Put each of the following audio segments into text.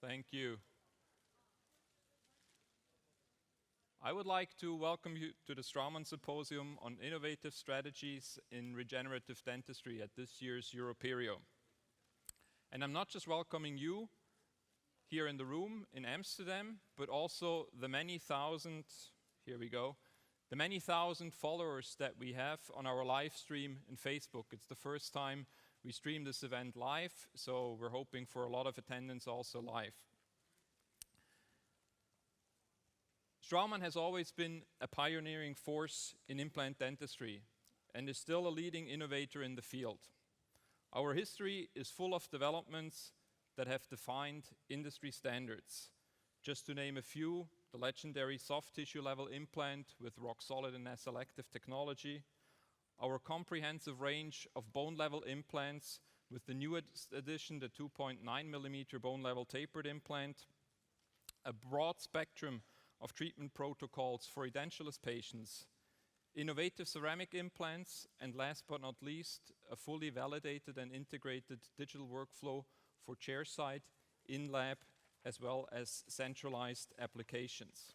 Thank you. I would like to welcome you to the Straumann Symposium on Innovative Strategies in Regenerative Dentistry at this year's Europerio. And I'm not just welcoming you here in the room in Amsterdam, but also the many thousand, here we go, the many thousand followers that we have on our live stream in Facebook. It's the first time we stream this event live, so we're hoping for a lot of attendance also live. Straumann has always been a pioneering force in implant dentistry and is still a leading innovator in the field. Our history is full of developments that have defined industry standards. Just to name a few, the legendary soft tissue level implant with rock-solid and selective technology, our comprehensive range of bone-level implants with the newest addition, the 2.9mm bone-level tapered implant, a broad spectrum of treatment protocols for edentulous patients, innovative ceramic implants, and last but not least, a fully validated and integrated digital workflow for chairside, in-lab, as well as centralized applications.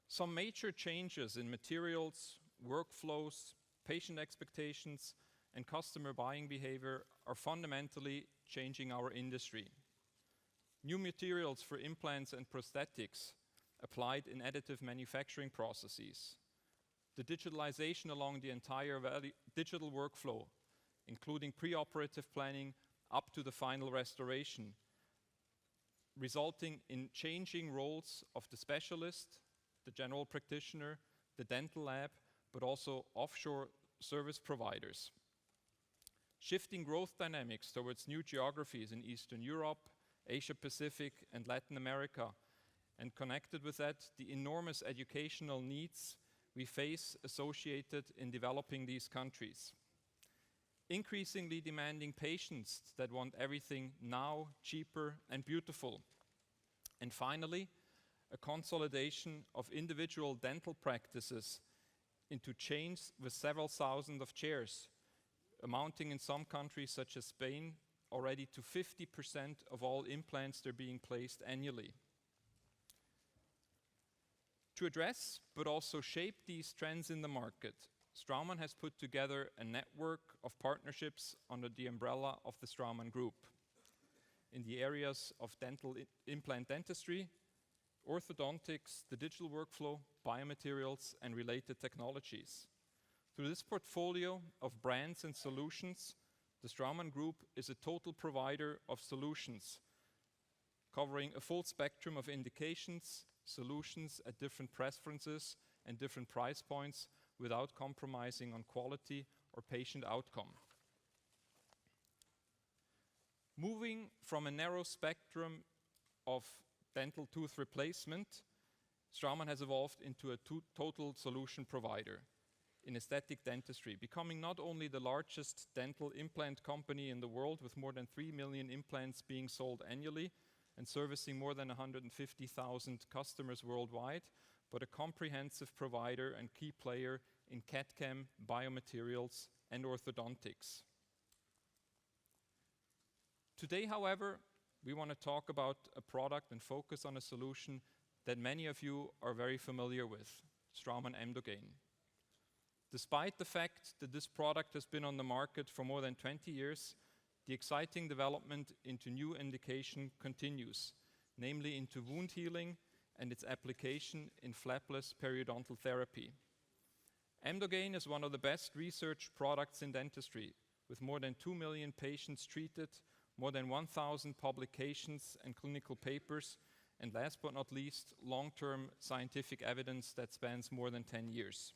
Some major changes in materials, workflows, patient expectations, and customer buying behavior are fundamentally changing our industry. New materials for implants and prosthetics applied in additive manufacturing processes. The digitalization along the entire digital workflow, including preoperative planning up to the final restoration, resulting in changing roles of the specialist, the general practitioner, the dental lab, but also offshore service providers. Shifting growth dynamics towards new geographies in Eastern Europe, Asia Pacific, and Latin America, and connected with that, the enormous educational needs we face associated in developing these countries. Increasingly demanding patients that want everything now, cheaper, and beautiful. And finally, a consolidation of individual dental practices into chains with several thousand of chairs, amounting in some countries such as Spain already to 50% of all implants that are being placed annually. To address, but also shape these trends in the market, Straumann has put together a network of partnerships under the umbrella of the Straumann Group in the areas of dental implant dentistry, orthodontics, the digital workflow, biomaterials, and related technologies. Through this portfolio of brands and solutions, the Straumann Group is a total provider of solutions, covering a full spectrum of indications, solutions at different preferences and different price points without compromising on quality or patient outcome. Moving from a narrow spectrum of dental tooth replacement, Straumann has evolved into a total solution provider in aesthetic dentistry, becoming not only the largest dental implant company in the world with more than 3 million implants being sold annually and servicing more than 150,000 customers worldwide, but a comprehensive provider and key player in CAD/CAM, biomaterials, and orthodontics. Today, however, we want to talk about a product and focus on a solution that many of you are very familiar with, Straumann Emdogain. Despite the fact that this product has been on the market for more than 20 years, the exciting development into new indication continues, namely into wound healing and its application in flapless periodontal therapy. Emdogain is one of the best researched products in dentistry, with more than 2 million patients treated, more than 1,000 publications and clinical papers, and last but not least, long-term scientific evidence that spans more than 10 years.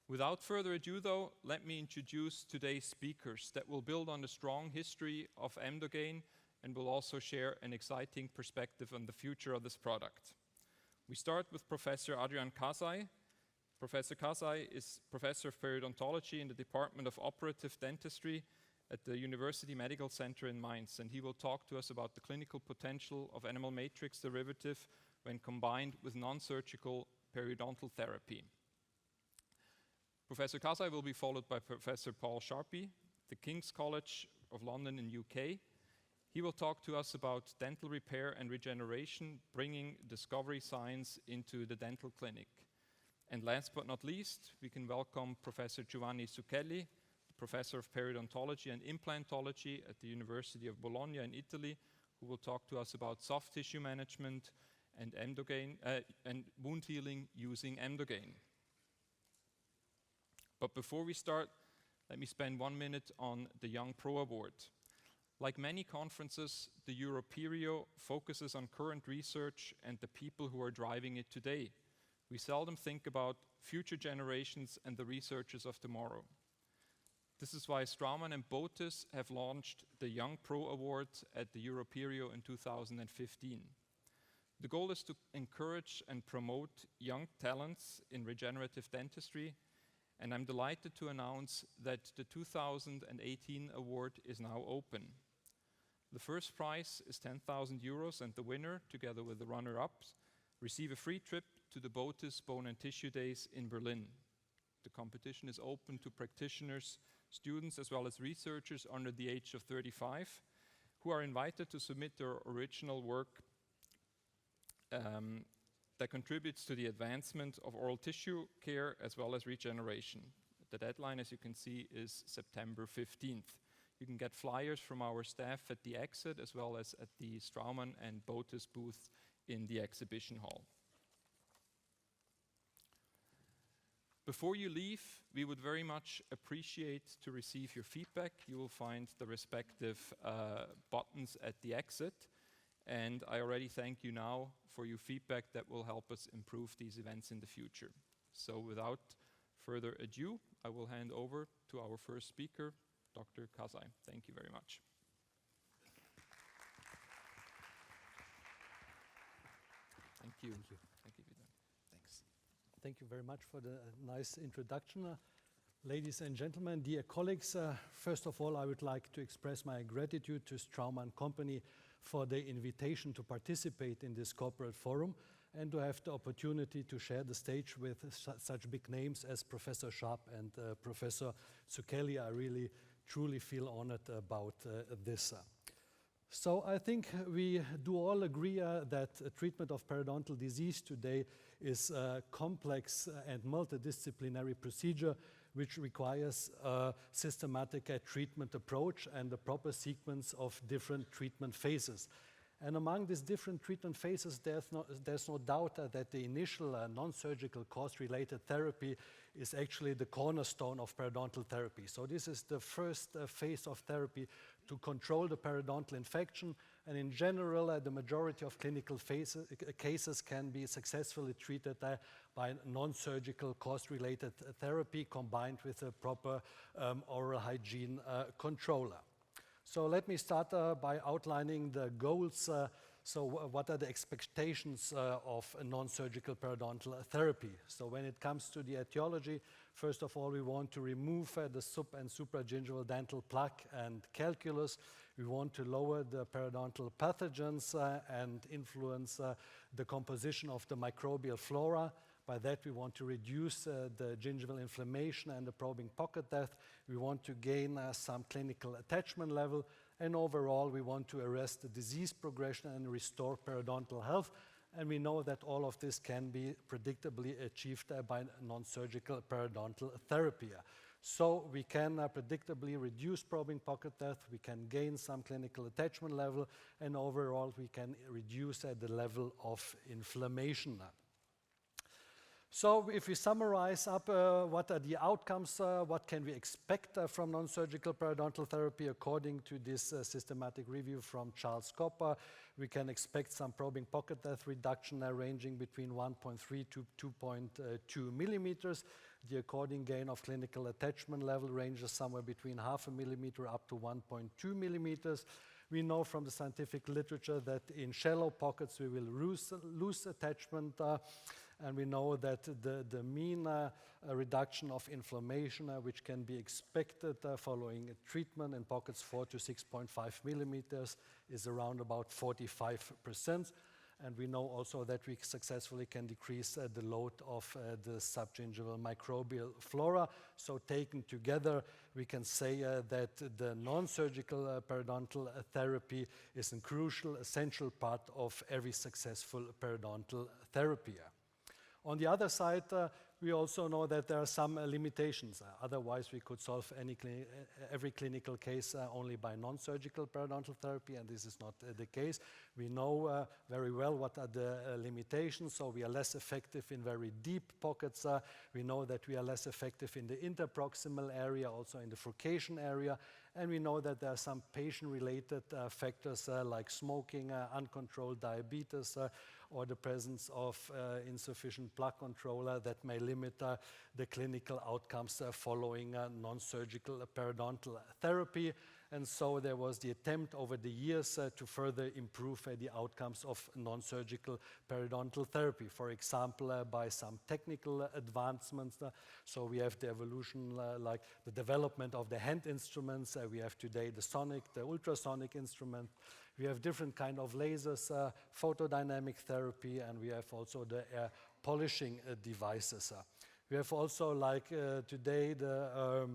Without further ado, though, let me introduce today's speakers that will build on the strong history of Emdogain and will also share an exciting perspective on the future of this product. We start with Professor Adrian Kasaj. Professor Kasaj is Professor of Periodontology in the Department of Operative Dentistry at the University Medical Center in Mainz, and he will talk to us about the clinical potential of enamel matrix derivative when combined with non-surgical periodontal therapy. Professor Kasaj will be followed by Professor Paul Sharpe, the King's College of London in UK. He will talk to us about dental repair and regeneration, bringing discovery science into the dental clinic. And last but not least, we can welcome Professor Giovanni Zucchelli, Professor of Periodontology and Implantology at the University of Bologna in Italy, who will talk to us about soft tissue management and Emdogain, and wound healing using Emdogain. But before we start, let me spend 1 minute on the Young Pro Award. Like many conferences, the Europerio focuses on current research and the people who are driving it today. We seldom think about future generations and the researchers of tomorrow. This is why Straumann and Botis have launched the Young Pro Award at the Europerio in 2015. The goal is to encourage and promote young talents in regenerative dentistry, and I'm delighted to announce that the 2018 award is now open. The first prize is 10,000 euros, and the winner, together with the runner-ups, receive a free trip to the Botis Bone and Tissue Days in Berlin. The competition is open to practitioners, students, as well as researchers under the age of 35, who are invited to submit their original work that contributes to the advancement of oral tissue care as well as regeneration. The deadline, as you can see, is September 15th. You can get flyers from our staff at the exit as well as at the Straumann and Botis booth in the exhibition hall. Before you leave, we would very much appreciate to receive your feedback. You will find the respective buttons at the exit. And I already thank you now for your feedback that will help us improve these events in the future. So without further ado, I will hand over to our first speaker, Dr. Kasaj. Thank you very much. Thank you. Thank you. Thank you, Vidal. Thanks. Thank you very much for the nice introduction. Ladies and gentlemen, dear colleagues, first of all, I would like to express my gratitude to Straumann Company for the invitation to participate in this corporate forum and to have the opportunity to share the stage with such big names as Professor Sharpe and Professor Zucchelli. I really, truly feel honored about this. So I think we do all agree that treatment of periodontal disease today is a complex and multidisciplinary procedure which requires a systematic treatment approach and a proper sequence of different treatment phases. And among these different treatment phases, there's no doubt that the initial non-surgical cost-related therapy is actually the cornerstone of periodontal therapy. So this is the first phase of therapy to control the periodontal infection, and in general, the majority of clinical cases can be successfully treated by non-surgical cost-related therapy combined with a proper oral hygiene controller. So let me start by outlining the goals. So what are the expectations of a non-surgical periodontal therapy? So when it comes to the etiology, first of all, we want to remove the sub- and supragingival dental plaque and calculus. We want to lower the periodontal pathogens and influence the composition of the microbial flora. By that, we want to reduce the gingival inflammation and the probing pocket depth. We want to gain some clinical attachment level. And overall, we want to arrest the disease progression and restore periodontal health. And we know that all of this can be predictably achieved by non-surgical periodontal therapy. So we can predictably reduce probing pocket depth, we can gain some clinical attachment level, and overall we can reduce the level of inflammation. So if we summarize up what are the outcomes, what can we expect from non-surgical periodontal therapy according to this systematic review from Charles Copper, we can expect some probing pocket depth reduction ranging between 1.3 to 2.2 millimeters. The according gain of clinical attachment level ranges somewhere between 0.5 millimeter up to 1.2 millimeters. We know from the scientific literature that in shallow pockets we will lose attachment, and we know that the mean reduction of inflammation which can be expected following treatment in pockets 4 to 6.5 millimeters is around about 45%. And we know also that we successfully can decrease the load of the subgingival microbial flora. So taken together, we can say that the non-surgical periodontal therapy is a crucial, essential part of every successful periodontal therapy. On the other side, we also know that there are some limitations. Otherwise, we could solve every clinical case only by non-surgical periodontal therapy, and this is not the case. We know very well what are the limitations, so we are less effective in very deep pockets. We know that we are less effective in the interproximal area, also in the furcation area, and we know that there are some patient-related factors like smoking, uncontrolled diabetes, or the presence of insufficient plaque control that may limit the clinical outcomes following non-surgical periodontal therapy. And so there was the attempt over the years to further improve the outcomes of non-surgical periodontal therapy, for example, by some technical advancements. So we have the evolution, like the development of the hand instruments. We have today the sonic, the ultrasonic instrument. We have different kind of lasers, photodynamic therapy, and we have also the polishing devices. We have also, like today, the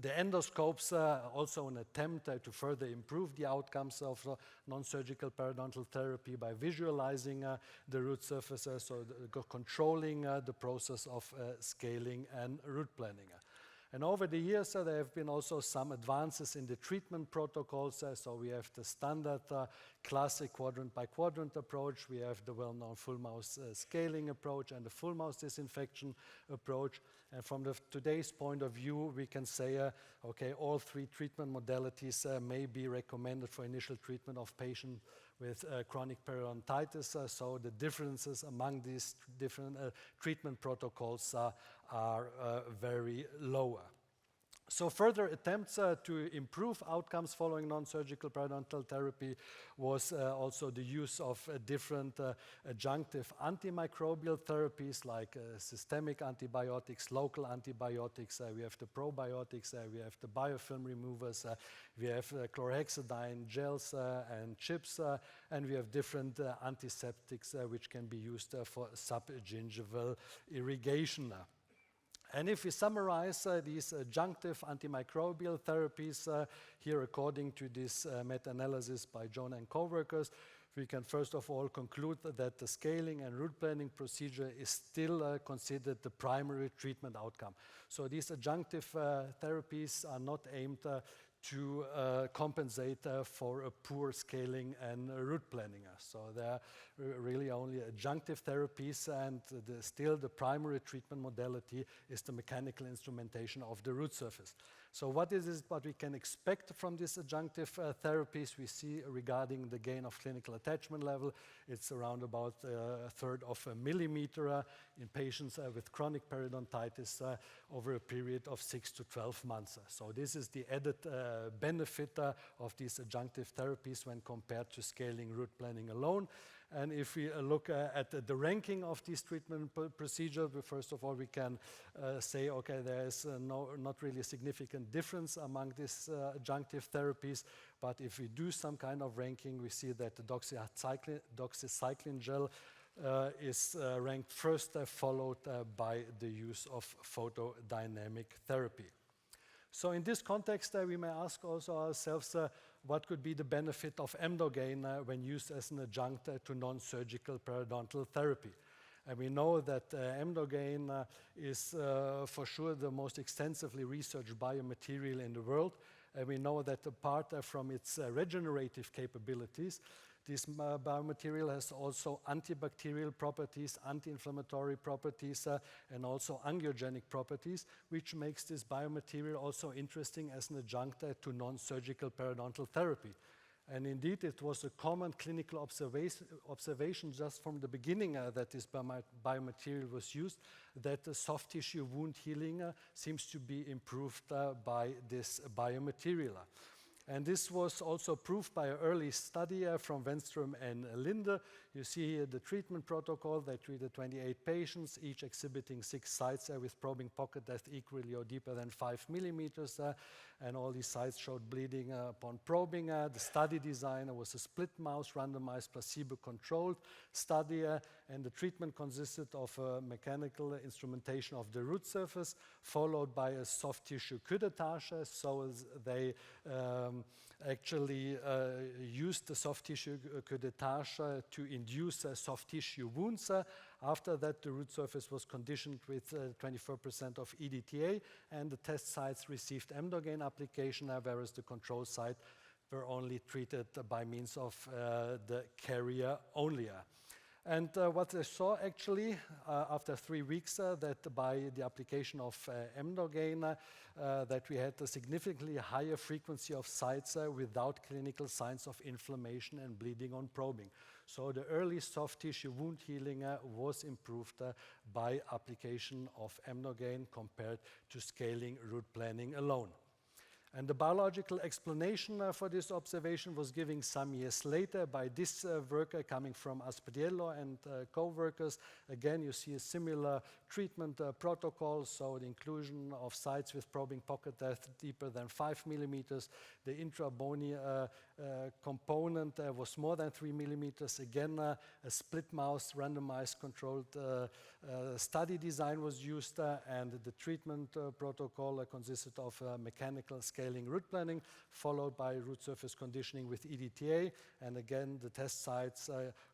endoscopes, also an attempt to further improve the outcomes of non-surgical periodontal therapy by visualizing the root surfaces, so controlling the process of scaling and root planning. And over the years, there have been also some advances in the treatment protocols. So we have the standard classic quadrant by quadrant approach. We have the well-known full mouth scaling approach and the full mouth disinfection approach. And from today's point of view, we can say, okay, all three treatment modalities may be recommended for initial treatment of patients with chronic periodontitis. So the differences among these different treatment protocols are very low. So further attempts to improve outcomes following non-surgical periodontal therapy was also the use of different adjunctive antimicrobial therapies like systemic antibiotics, local antibiotics. We have the probiotics, we have the biofilm removers, we have chlorhexidine gels and chips, and we have different antiseptics which can be used for subgingival irrigation. And if we summarize these adjunctive antimicrobial therapies here according to this meta-analysis by Jonah and co-workers, we can first of all conclude that the scaling and root planning procedure is still considered the primary treatment outcome. So these adjunctive therapies are not aimed to compensate for a poor scaling and root planning. So they're really only adjunctive therapies, and still the primary treatment modality is the mechanical instrumentation of the root surface. So what we can expect from these adjunctive therapies? We see regarding the gain of clinical attachment level, it's around about a third of a millimeter in patients with chronic periodontitis over a period of 6 to 12 months. So this is the added benefit of these adjunctive therapies when compared to scaling root planning alone. And if we look at the ranking of this treatment procedure, first of all, we can say, okay, there is not really a significant difference among these adjunctive therapies. But if we do some kind of ranking, we see that the doxycycline gel is ranked first, followed by the use of photodynamic therapy. So in this context, we may ask also ourselves, what could be the benefit of Emdogain when used as an adjunct to non-surgical periodontal therapy? And we know that Emdogain is for sure the most extensively researched biomaterial in the world. And we know that apart from its regenerative capabilities, this biomaterial has also antibacterial properties, anti-inflammatory properties, and also angiogenic properties, which makes this biomaterial also interesting as an adjunct to non-surgical periodontal therapy. And indeed, it was a common clinical observation just from the beginning that this biomaterial was used, that the soft tissue wound healing seems to be improved by this biomaterial. And this was also proved by an early study from Wenström and Linde. You see here the treatment protocol. They treated 28 patients, each exhibiting 6 sites with probing pocket depth equally or deeper than 5 millimeters. and all these sites showed bleeding upon probing. The study design was a split mouse randomized placebo-controlled study, and the treatment consisted of mechanical instrumentation of the root surface followed by a soft tissue curettage. So they actually used the soft tissue curettage to induce soft tissue wounds. After that, the root surface was conditioned with 24% of EDTA, and the test sites received Emdogain application, whereas the control site were only treated by means of the carrier only. And what they saw actually after 3 weeks, that by the application of Emdogain, that we had a significantly higher frequency of sites without clinical signs of inflammation and bleeding on probing. So the early soft tissue wound healing was improved by application of Emdogain compared to scaling root planing alone. And the biological explanation for this observation was given some years later by this worker coming from Aspediello and co-workers. Again, you see a similar treatment protocol, so the inclusion of sites with probing pocket depth deeper than 5 millimeters. The intra-bony component was more than 3 millimeters. Again, a split mouse randomized controlled study design was used, and the treatment protocol consisted of mechanical scaling root planing followed by root surface conditioning with EDTA, and again the test sites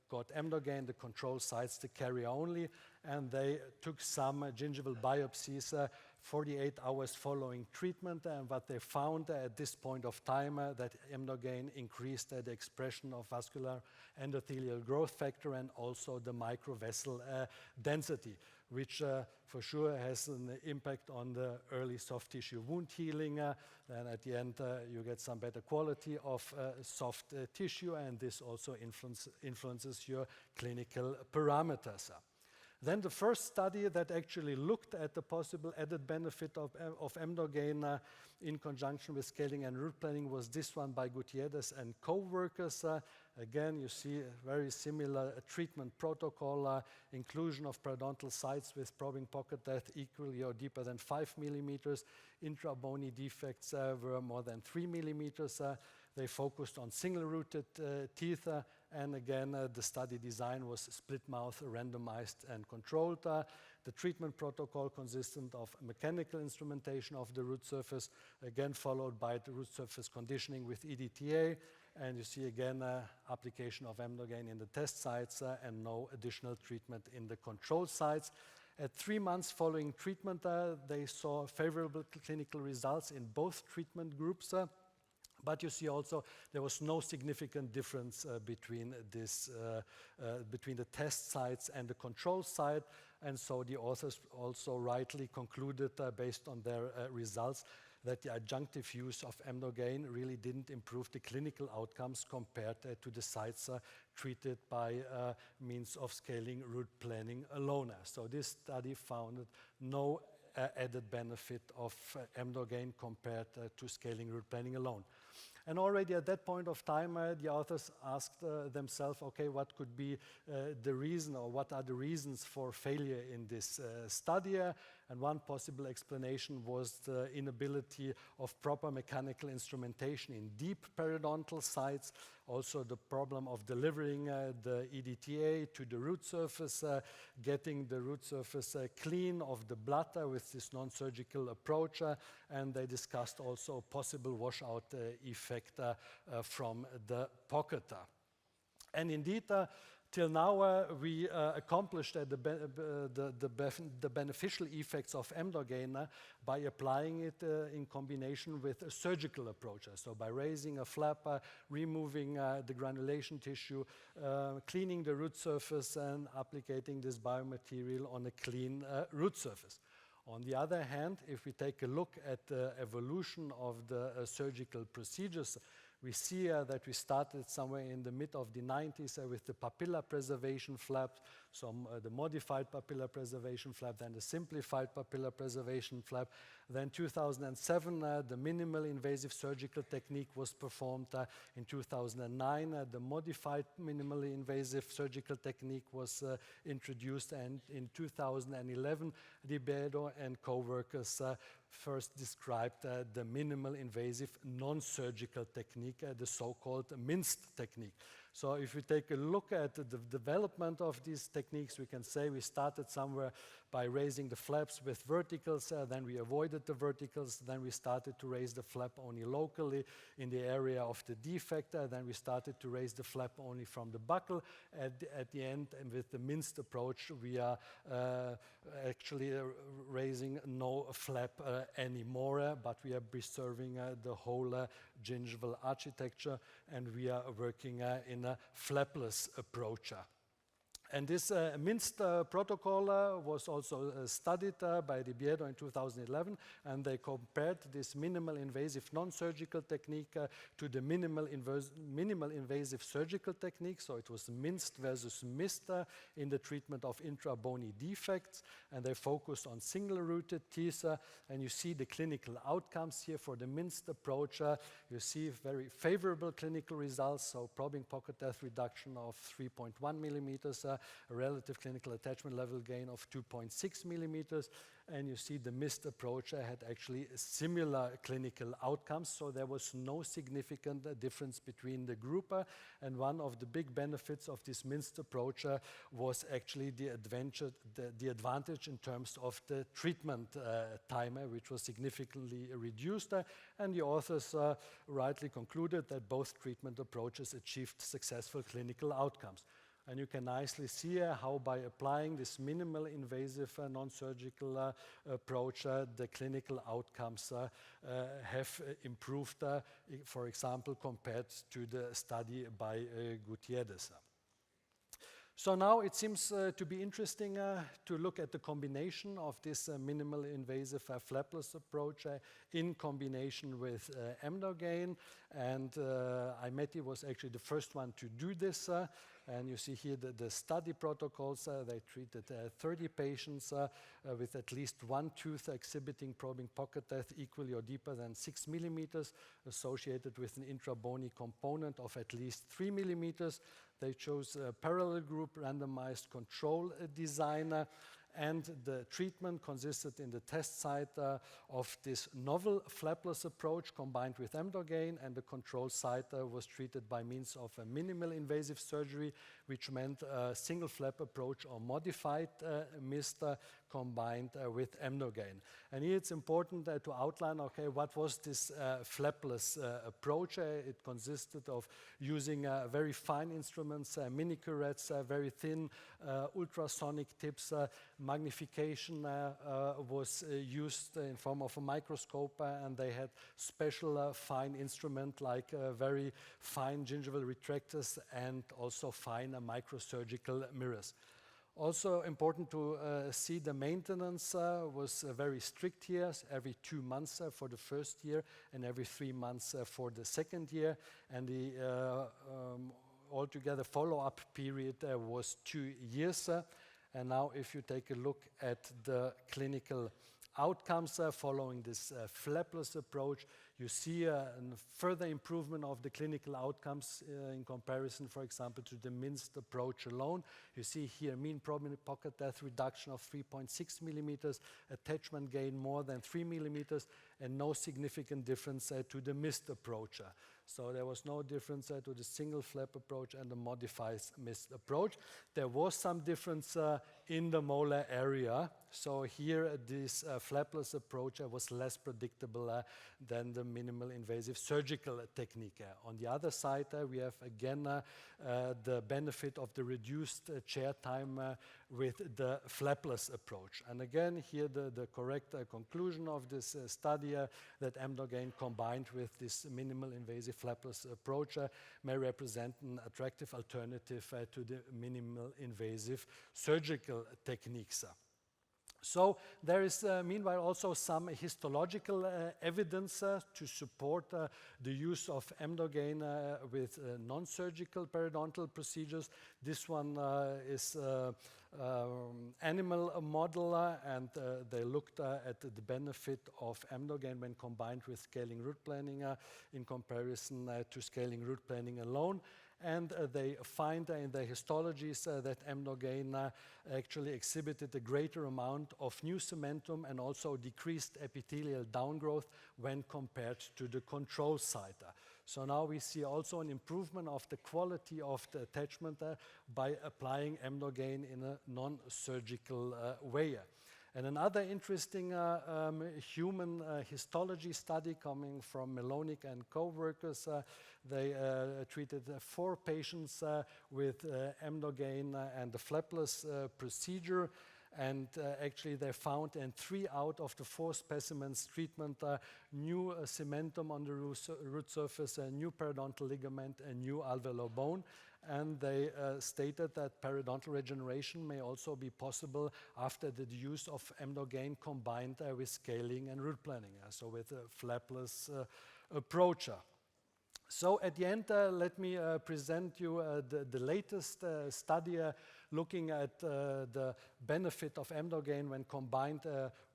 got Emdogain, the control sites the carrier only, and they took some gingival biopsies 48 hours following treatment, and what they found at this point of time that Emdogain increased the expression of vascular endothelial growth factor and also the microvessel density, which for sure has an impact on the early soft tissue wound healing. Then at the end you get some better quality of soft tissue, and this also influences your clinical parameters. Then the first study that actually looked at the possible added benefit of Emdogain in conjunction with scaling and root planing was this one by Gutierrez and co-workers. Again, you see a very similar treatment protocol, inclusion of periodontal sites with probing pocket depth equally or deeper than 5 millimeters. Intra-bony defects were more than 3 millimeters. They focused on single-rooted teeth, and again, the study design was split mouth, randomized and controlled. The treatment protocol consisted of mechanical instrumentation of the root surface, again followed by the root surface conditioning with EDTA, and you see again application of Emdogain in the test sites and no additional treatment in the control sites. At 3 months following treatment, they saw favorable clinical results in both treatment groups. But you see also there was no significant difference between the test sites and the control site, and so the authors also rightly concluded based on their results that the adjunctive use of Emdogain really didn't improve the clinical outcomes compared to the sites treated by means of scaling root planing alone. So this study found no added benefit of Emdogain compared to scaling root planing alone. And already at that point of time, the authors asked themselves, okay, what could be the reason, or what are the reasons for failure in this study? And one possible explanation was the inability of proper mechanical instrumentation in deep periodontal sites, also the problem of delivering the EDTA to the root surface, getting the root surface clean of the blood with this non-surgical approach, and they discussed also possible washout effect from the pocket. And indeed, till now, we accomplished the beneficial effects of Emdogain by applying it in combination with surgical approaches. So by raising a flap, removing the granulation tissue, cleaning the root surface, and applicating this biomaterial on a clean root surface. On the other hand, if we take a look at the evolution of the surgical procedures, we see that we started somewhere in the mid of the 90s with the papilla preservation flap, the modified papilla preservation flap, then the simplified papilla preservation flap. Then 2007, the minimal invasive surgical technique was performed. In 2009, the modified minimally invasive surgical technique was introduced, and in 2011, Ribeiro and co-workers first described the minimal invasive non-surgical technique, the so-called minced technique. So if we take a look at the development of these techniques, we can say we started somewhere by raising the flaps with verticals, then we avoided the verticals, then we started to raise the flap only locally in the area of the defect, then we started to raise the flap only from the buccal. At the end, and with the minced approach, we are actually raising no flap anymore, but we are preserving the whole gingival architecture, and we are working in a flapless approach. And this minced protocol was also studied by Ribeiro in 2011, and they compared this minimal invasive non-surgical technique to the minimal invasive surgical technique. So it was minced versus mist in the treatment of intra-bony defects, and they focused on single-rooted teeth. And you see the clinical outcomes here for the minced approach. You see very favorable clinical results, so probing pocket depth reduction of 3.1 millimeters, a relative clinical attachment level gain of 2.6 millimeters, and you see the mist approach had actually similar clinical outcomes, so there was no significant difference between the group. And one of the big benefits of this minced approach was actually the advantage in terms of the treatment time, which was significantly reduced, and the authors rightly concluded that both treatment approaches achieved successful clinical outcomes. And you can nicely see how by applying this minimal invasive non-surgical approach, the clinical outcomes have improved, for example, compared to the study by Gutierrez. So now it seems to be interesting to look at the combination of this minimal invasive flapless approach in combination with Emdogain. And IMETI was actually the first one to do this. And you see here the study protocols. They treated 30 patients with at least one tooth exhibiting probing pocket depth equally or deeper than 6 millimeters, associated with an intra-bony component of at least 3 millimeters. They chose a parallel group randomized control design, and the treatment consisted in the test site of this novel flapless approach combined with Emdogain, and the control site was treated by means of a minimal invasive surgery, which meant a single flap approach or modified mist combined with Emdogain. And here it's important to outline, okay, what was this flapless approach? It consisted of using very fine instruments, mini curettes, very thin ultrasonic tips. Magnification was used in form of a microscope, and they had special fine instrument like very fine gingival retractors and also fine microsurgical mirrors. Also important to see the maintenance was very strict here, every 2 months for the first year and every 3 months for the second year. And the altogether follow-up period was 2 years. And now if you take a look at the clinical outcomes following this flapless approach, you see a further improvement of the clinical outcomes in comparison, for example, to the minced approach alone. You see here mean probing pocket depth reduction of 3.6 millimeters, attachment gain more than 3 millimeters, and no significant difference to the minced approach. So there was no difference to the single flap approach and the modified minced approach. There was some difference in the molar area. So here this flapless approach was less predictable than the minimal invasive surgical technique. On the other side, we have again the benefit of the reduced chair time with the flapless approach. And again, here the correct conclusion of this study that Emdogain combined with this minimal invasive flapless approach may represent an attractive alternative to the minimal invasive surgical techniques. So there is meanwhile also some histological evidence to support the use of Emdogain with non-surgical periodontal procedures. This one is animal model, and they looked at the benefit of Emdogain when combined with scaling root planing in comparison to scaling root planing alone. and they find in their histologies that Emdogain actually exhibited a greater amount of new cementum and also decreased epithelial downgrowth when compared to the control site. So now we see also an improvement of the quality of the attachment by applying Emdogain in a non-surgical way. And another interesting human histology study coming from Melonik and co-workers, they treated 4 patients with Emdogain and the flapless procedure. And actually they found in 3 out of the 4 specimens treatment new cementum on the root surface, a new periodontal ligament, a new alveolar bone. And they stated that periodontal regeneration may also be possible after the use of Emdogain combined with scaling and root planning, so with a flapless approach. So at the end, let me present you the latest study looking at the benefit of Emdogain when combined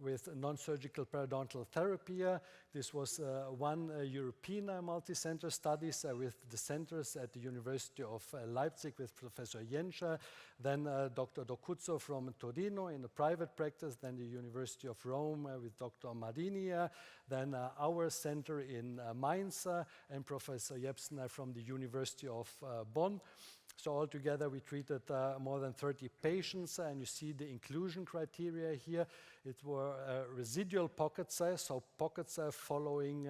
with non-surgical periodontal therapy. This was one European multi-center studies with the centers at the University of Leipzig with Professor Jenscher, then Dr. Docuzzo from Torino in a private practice, then the University of Rome with Dr. Mardini, then our center in Mainz and Professor Jepsen from the University of Bonn. So altogether we treated more than 30 patients, and you see the inclusion criteria here. It were residual pockets, so pockets following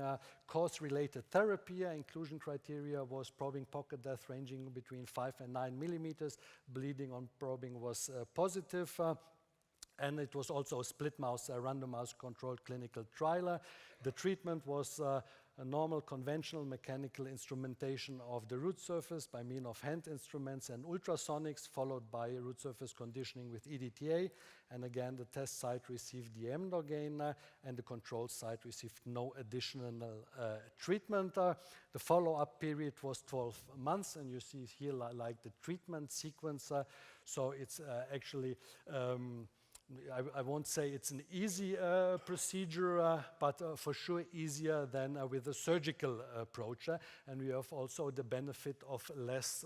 cause-related therapy. Inclusion criteria was probing pocket depth ranging between 5 and 9 millimeters. Bleeding on probing was positive. And it was also a split-mouse, randomized controlled clinical trial. The treatment was a normal conventional mechanical instrumentation of the root surface by means of hand instruments and ultrasonics, followed by root surface conditioning with EDTA. And again, the test site received the Emdogain and the control site received no additional treatment. The follow-up period was 12 months, and you see here like the treatment sequence. So it's actually I won't say it's an easy procedure, but for sure easier than with a surgical approach. And we have also the benefit of less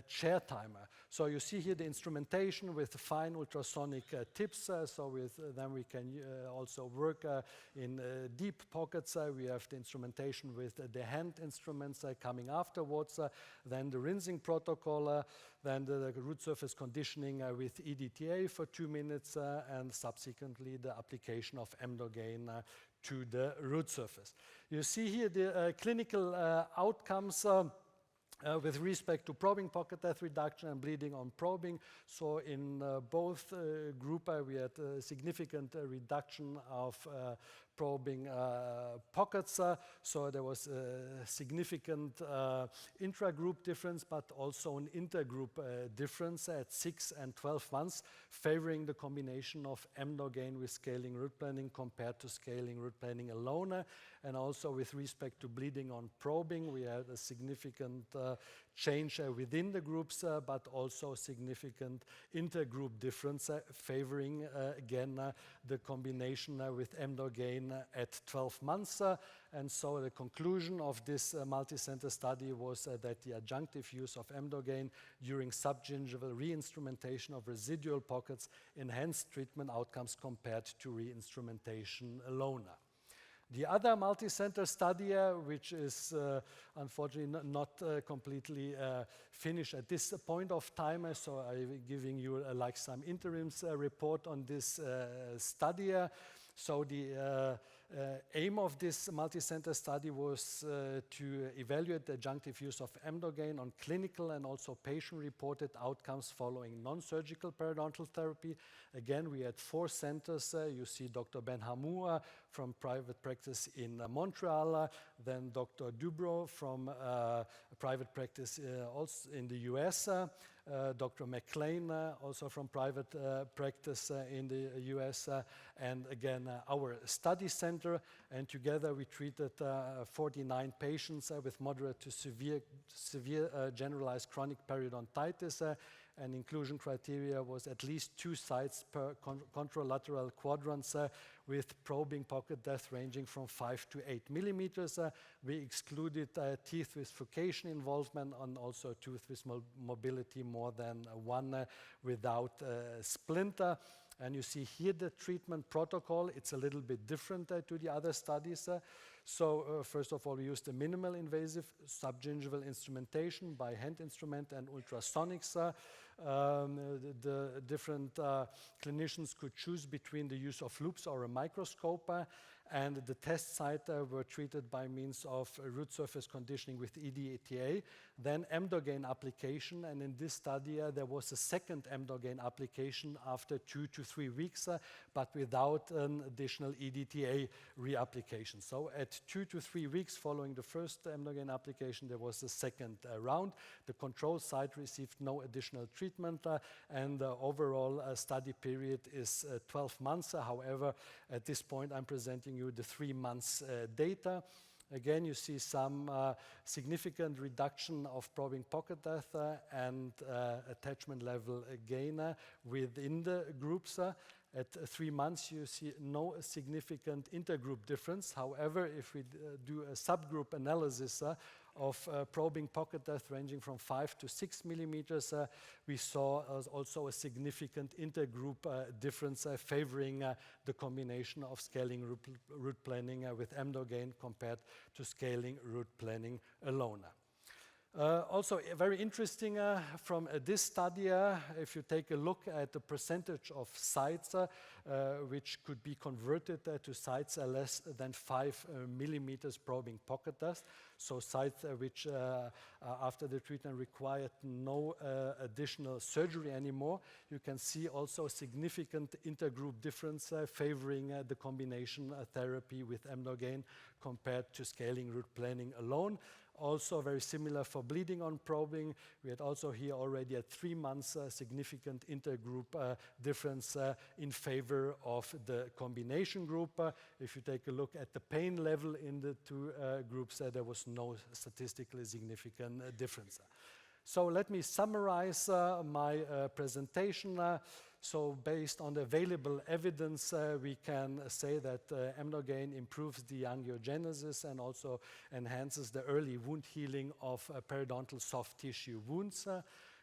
chair time. So you see here the instrumentation with fine ultrasonic tips. So with them we can also work in deep pockets. We have the instrumentation with the hand instruments coming afterwards. Then the rinsing protocol. Then the root surface conditioning with EDTA for 2 minutes, and subsequently the application of Emdogain to the root surface. You see here the clinical outcomes with respect to probing pocket depth reduction and bleeding on probing. So in both groups we had a significant reduction of probing pockets. So there was a significant intra-group difference, but also an intergroup difference at 6 and 12 months, favoring the combination of Emdogain with scaling root planning compared to scaling root planning alone. And also with respect to bleeding on probing, we had a significant change within the groups, but also significant intergroup difference, favoring again the combination with Emdogain at 12 months. And so the conclusion of this multi-center study was that the adjunctive use of Emdogain during subgingival re-instrumentation of residual pockets enhanced treatment outcomes compared to re-instrumentation alone. The other multi-center study, which is unfortunately not completely finished at this point of time, so I'm giving you like some interims report on this study. So the aim of this multi-center study was to evaluate the adjunctive use of Emdogain on clinical and also patient-reported outcomes following non-surgical periodontal therapy. Again, we had 4 centers. You see Dr. Ben Hamou from private practice in Montreal, then Dr. Dubrow from private practice also in the US, Dr. McLean, also from private practice in the US, and again our study center. And together we treated 49 patients with moderate to severe generalized chronic periodontitis. And inclusion criteria was at least 2 sites per contralateral quadrants with probing pocket depth ranging from 5 to 8 millimeters. We excluded teeth with furcation involvement and also tooth with mobility more than one without splinter. And you see here the treatment protocol. It's a little bit different to the other studies. So first of all, we used a minimal invasive subgingival instrumentation by hand instrument and ultrasonics. The different clinicians could choose between the use of loops or a microscope, and the test site were treated by means of root surface conditioning with EDTA, then Emdogain application, and in this study there was a second Emdogain application after 2 to 3 weeks, but without an additional EDTA reapplication. So at 2 to 3 weeks following the first Emdogain application, there was a second round. The control site received no additional treatment, and the overall study period is 12 months. However, at this point I'm presenting you the 3 months data. Again, you see some significant reduction of probing pocket depth and attachment level gain within the groups. At 3 months, you see no significant intergroup difference. However, if we do a subgroup analysis of probing pocket depth ranging from 5 to 6 millimeters, we saw also a significant intergroup difference favoring the combination of scaling root planing with Emdogain compared to scaling root planing alone. Also very interesting from this study, if you take a look at the percentage of sites which could be converted to sites less than 5 millimeters probing pocket depth, so sites which after the treatment required no additional surgery anymore, you can see also a significant intergroup difference favoring the combination therapy with Emdogain compared to scaling root planing alone. Also very similar for bleeding on probing. We had also here already at 3 months significant intergroup difference in favor of the combination group. If you take a look at the pain level in the two groups, there was no statistically significant difference. So let me summarize my presentation. So based on the available evidence, we can say that Emdogain improves the angiogenesis and also enhances the early wound healing of periodontal soft tissue wounds.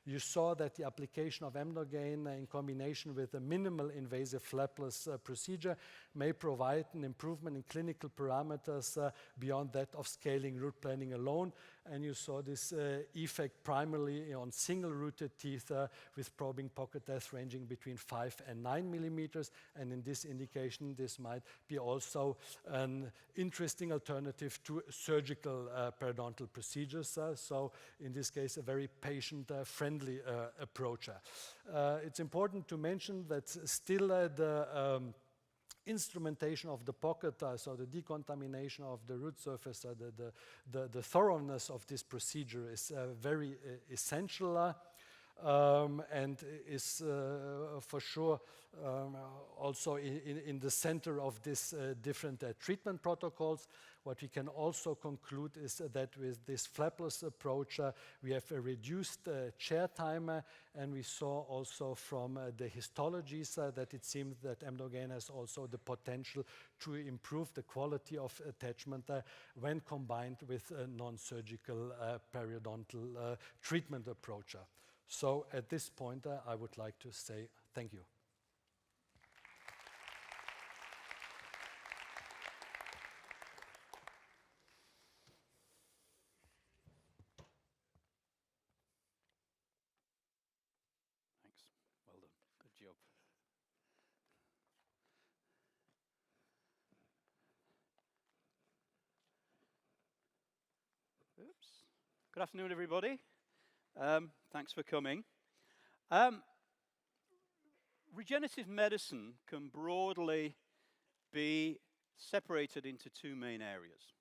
You saw that the application of Emdogain in combination with a minimal invasive flapless procedure may provide an improvement in clinical parameters beyond that of scaling root planing alone. And you saw this effect primarily on single-rooted teeth with probing pocket depth ranging between 5 and 9 millimeters. And in this indication, this might be also an interesting alternative to surgical periodontal procedures. So in this case, a very patient-friendly approach. It's important to mention that still the instrumentation of the pocket, so the decontamination of the root surface, the thoroughness of this procedure is very essential and is for sure also in the center of this different treatment protocols. What we can also conclude is that with this flapless approach, we have a reduced chair time, and we saw also from the histologies that it seems that Emdogain has also the potential to improve the quality of attachment when combined with a non-surgical periodontal treatment approach. So at this point, I would like to say thank you. Thanks. Well done. Good job. Oops. Good afternoon, everybody. Thanks for coming. Regenerative medicine can broadly be separated into two main areas.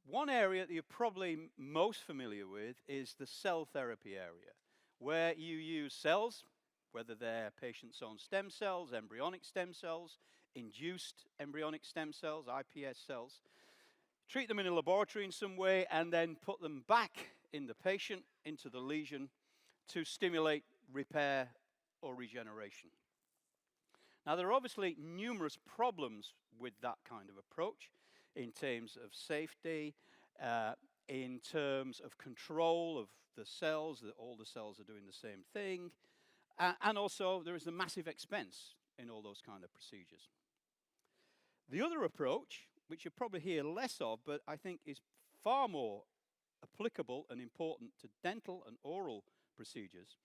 One area that you're probably most familiar with is the cell therapy area, where you use cells, whether they're patient's own stem cells, embryonic stem cells, induced embryonic stem cells, iPS cells, treat them in a laboratory in some way, and then put them back in the patient, into the lesion, to stimulate repair or regeneration. Now, there are obviously numerous problems with that kind of approach in terms of safety, in terms of control of the cells, that all the cells are doing the same thing, and also there is the massive expense in all those kind of procedures. The other approach, which you probably hear less of, but I think is far more applicable and important to dental and oral procedures,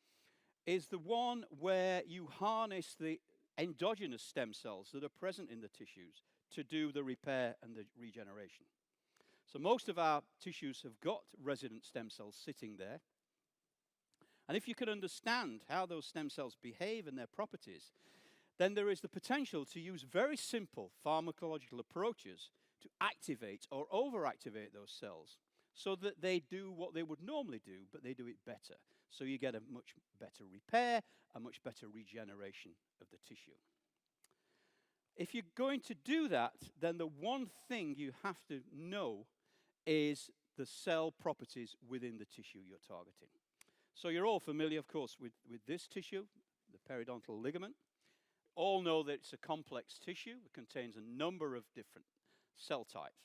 is the one where you harness the endogenous stem cells that are present in the tissues to do the repair and the regeneration. So most of our tissues have got resident stem cells sitting there. And if you can understand how those stem cells behave and their properties, then there is the potential to use very simple pharmacological approaches to activate or overactivate those cells so that they do what they would normally do, but they do it better. So you get a much better repair, a much better regeneration of the tissue. If you're going to do that, then the one thing you have to know is the cell properties within the tissue you're targeting. So you're all familiar, of course, with this tissue, the periodontal ligament. All know that it's a complex tissue. It contains a number of different cell types,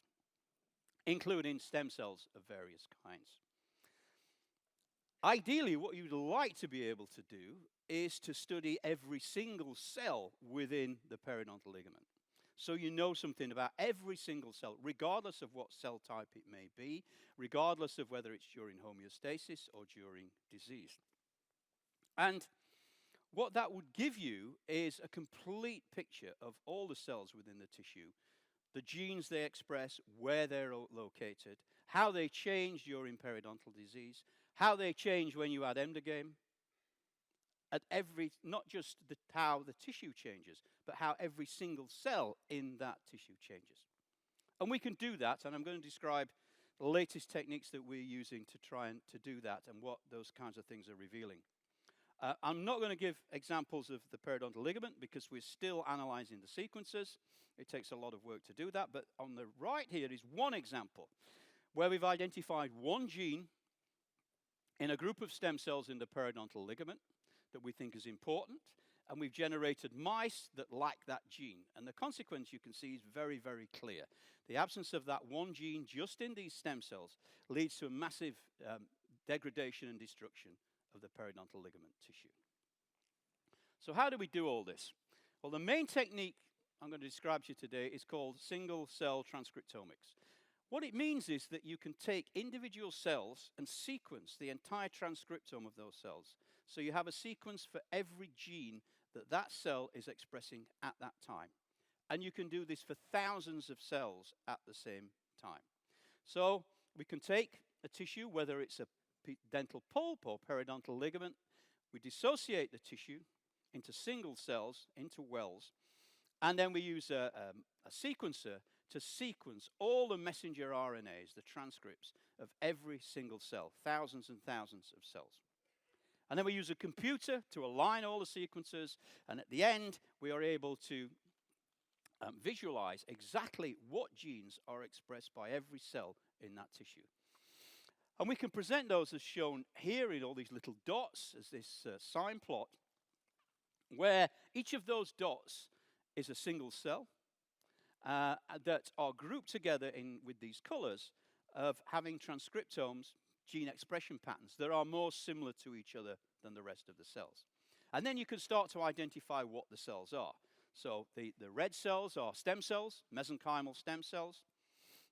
including stem cells of various kinds. Ideally, what you'd like to be able to do is to study every single cell within the periodontal ligament. So you know something about every single cell, regardless of what cell type it may be, regardless of whether it's during homeostasis or during disease. And what that would give you is a complete picture of all the cells within the tissue, the genes they express, where they're located, how they change during periodontal disease, how they change when you add Emdogain, at every, not just how the tissue changes, but how every single cell in that tissue changes. And we can do that, and I'm going to describe the latest techniques that we're using to try and to do that and what those kinds of things are revealing. I'm not going to give examples of the periodontal ligament because we're still analyzing the sequences. It takes a lot of work to do that, but on the right here is one example where we've identified one gene in a group of stem cells in the periodontal ligament that we think is important, and we've generated mice that lack that gene. And the consequence you can see is very, very clear. The absence of that one gene just in these stem cells leads to a massive degradation and destruction of the periodontal ligament tissue. So how do we do all this? Well, the main technique I'm going to describe to you today is called single-cell transcriptomics. What it means is that you can take individual cells and sequence the entire transcriptome of those cells. So you have a sequence for every gene that that cell is expressing at that time. And you can do this for thousands of cells at the same time. So we can take a tissue, whether it's a dental pulp or periodontal ligament, we dissociate the tissue into single cells, into wells, and then we use a sequencer to sequence all the messenger RNAs, the transcripts of every single cell, thousands and thousands of cells. And then we use a computer to align all the sequences, and at the end, we are able to visualize exactly what genes are expressed by every cell in that tissue. And we can present those as shown here in all these little dots as this sign plot, where each of those dots is a single cell that are grouped together with these colors of having transcriptomes, gene expression patterns that are more similar to each other than the rest of the cells. And then you can start to identify what the cells are. So the red cells are stem cells, mesenchymal stem cells.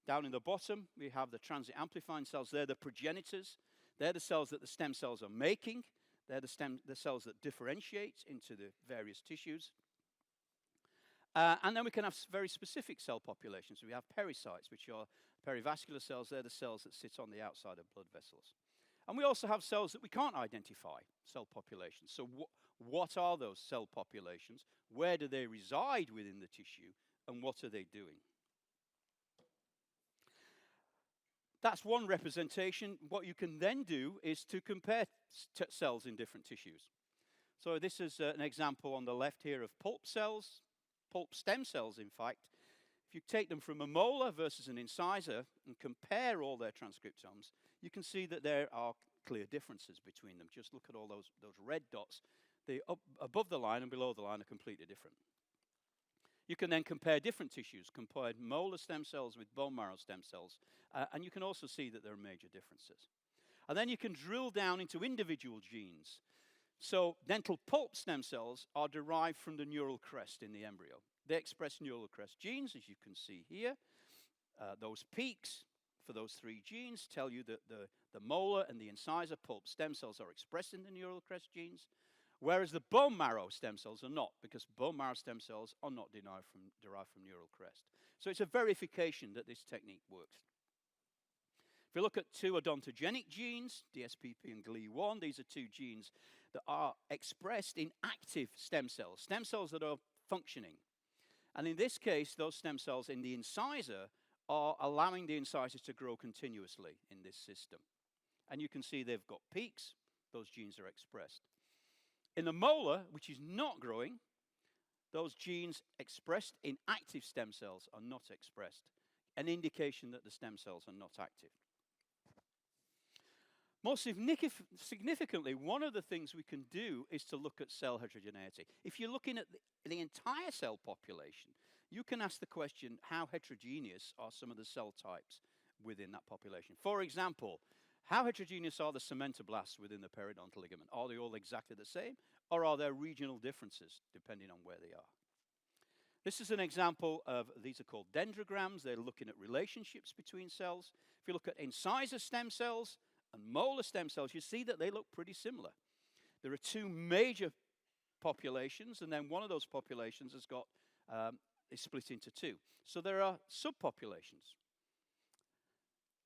Down in the bottom, we have the transit amplifying cells. They're the progenitors. They're the cells that the stem cells are making. They're the cells that differentiate into the various tissues. And then we can have very specific cell populations. So we have pericytes, which are perivascular cells. They're the cells that sit on the outside of blood vessels. And we also have cells that we can't identify, cell populations. So what are those cell populations? Where do they reside within the tissue? And what are they doing? That's one representation. What you can then do is to compare cells in different tissues. So this is an example on the left here of pulp cells, pulp stem cells, in fact. If you take them from a molar versus an incisor and compare all their transcriptomes, you can see that there are clear differences between them. Just look at all those red dots. They up above the line and below the line are completely different. You can then compare different tissues, compare molar stem cells with bone marrow stem cells, and you can also see that there are major differences. And then you can drill down into individual genes. So dental pulp stem cells are derived from the neural crest in the embryo. They express neural crest genes, as you can see here. Those peaks for those 3 genes tell you that the molar and the incisor pulp stem cells are expressed in the neural crest genes, whereas the bone marrow stem cells are not, because bone marrow stem cells are not derived from neural crest. So it's a verification that this technique works. If you look at 2 odontogenic genes, DSPP and GLE1, these are 2 genes that are expressed in active stem cells that are functioning. And in this case, those stem cells in the incisor are allowing the incisors to grow continuously in this system. And you can see they've got peaks, those genes are expressed. In the molar, which is not growing, those genes expressed in active stem cells are not expressed, an indication that the stem cells are not active. Most significantly, one of the things we can do is to look at cell heterogeneity. If you're looking at the entire cell population, you can ask the question, how heterogeneous are some of the cell types within that population? For example, how heterogeneous are the cementoblasts within the periodontal ligament? Are they all exactly the same, or are there regional differences depending on where they are? This is an example of, these are called dendrograms. They're looking at relationships between cells. If you look at incisor stem cells and molar stem cells, you see that they look pretty similar. There are 2 major populations, and then one of those populations has got, is split into 2. So there are subpopulations.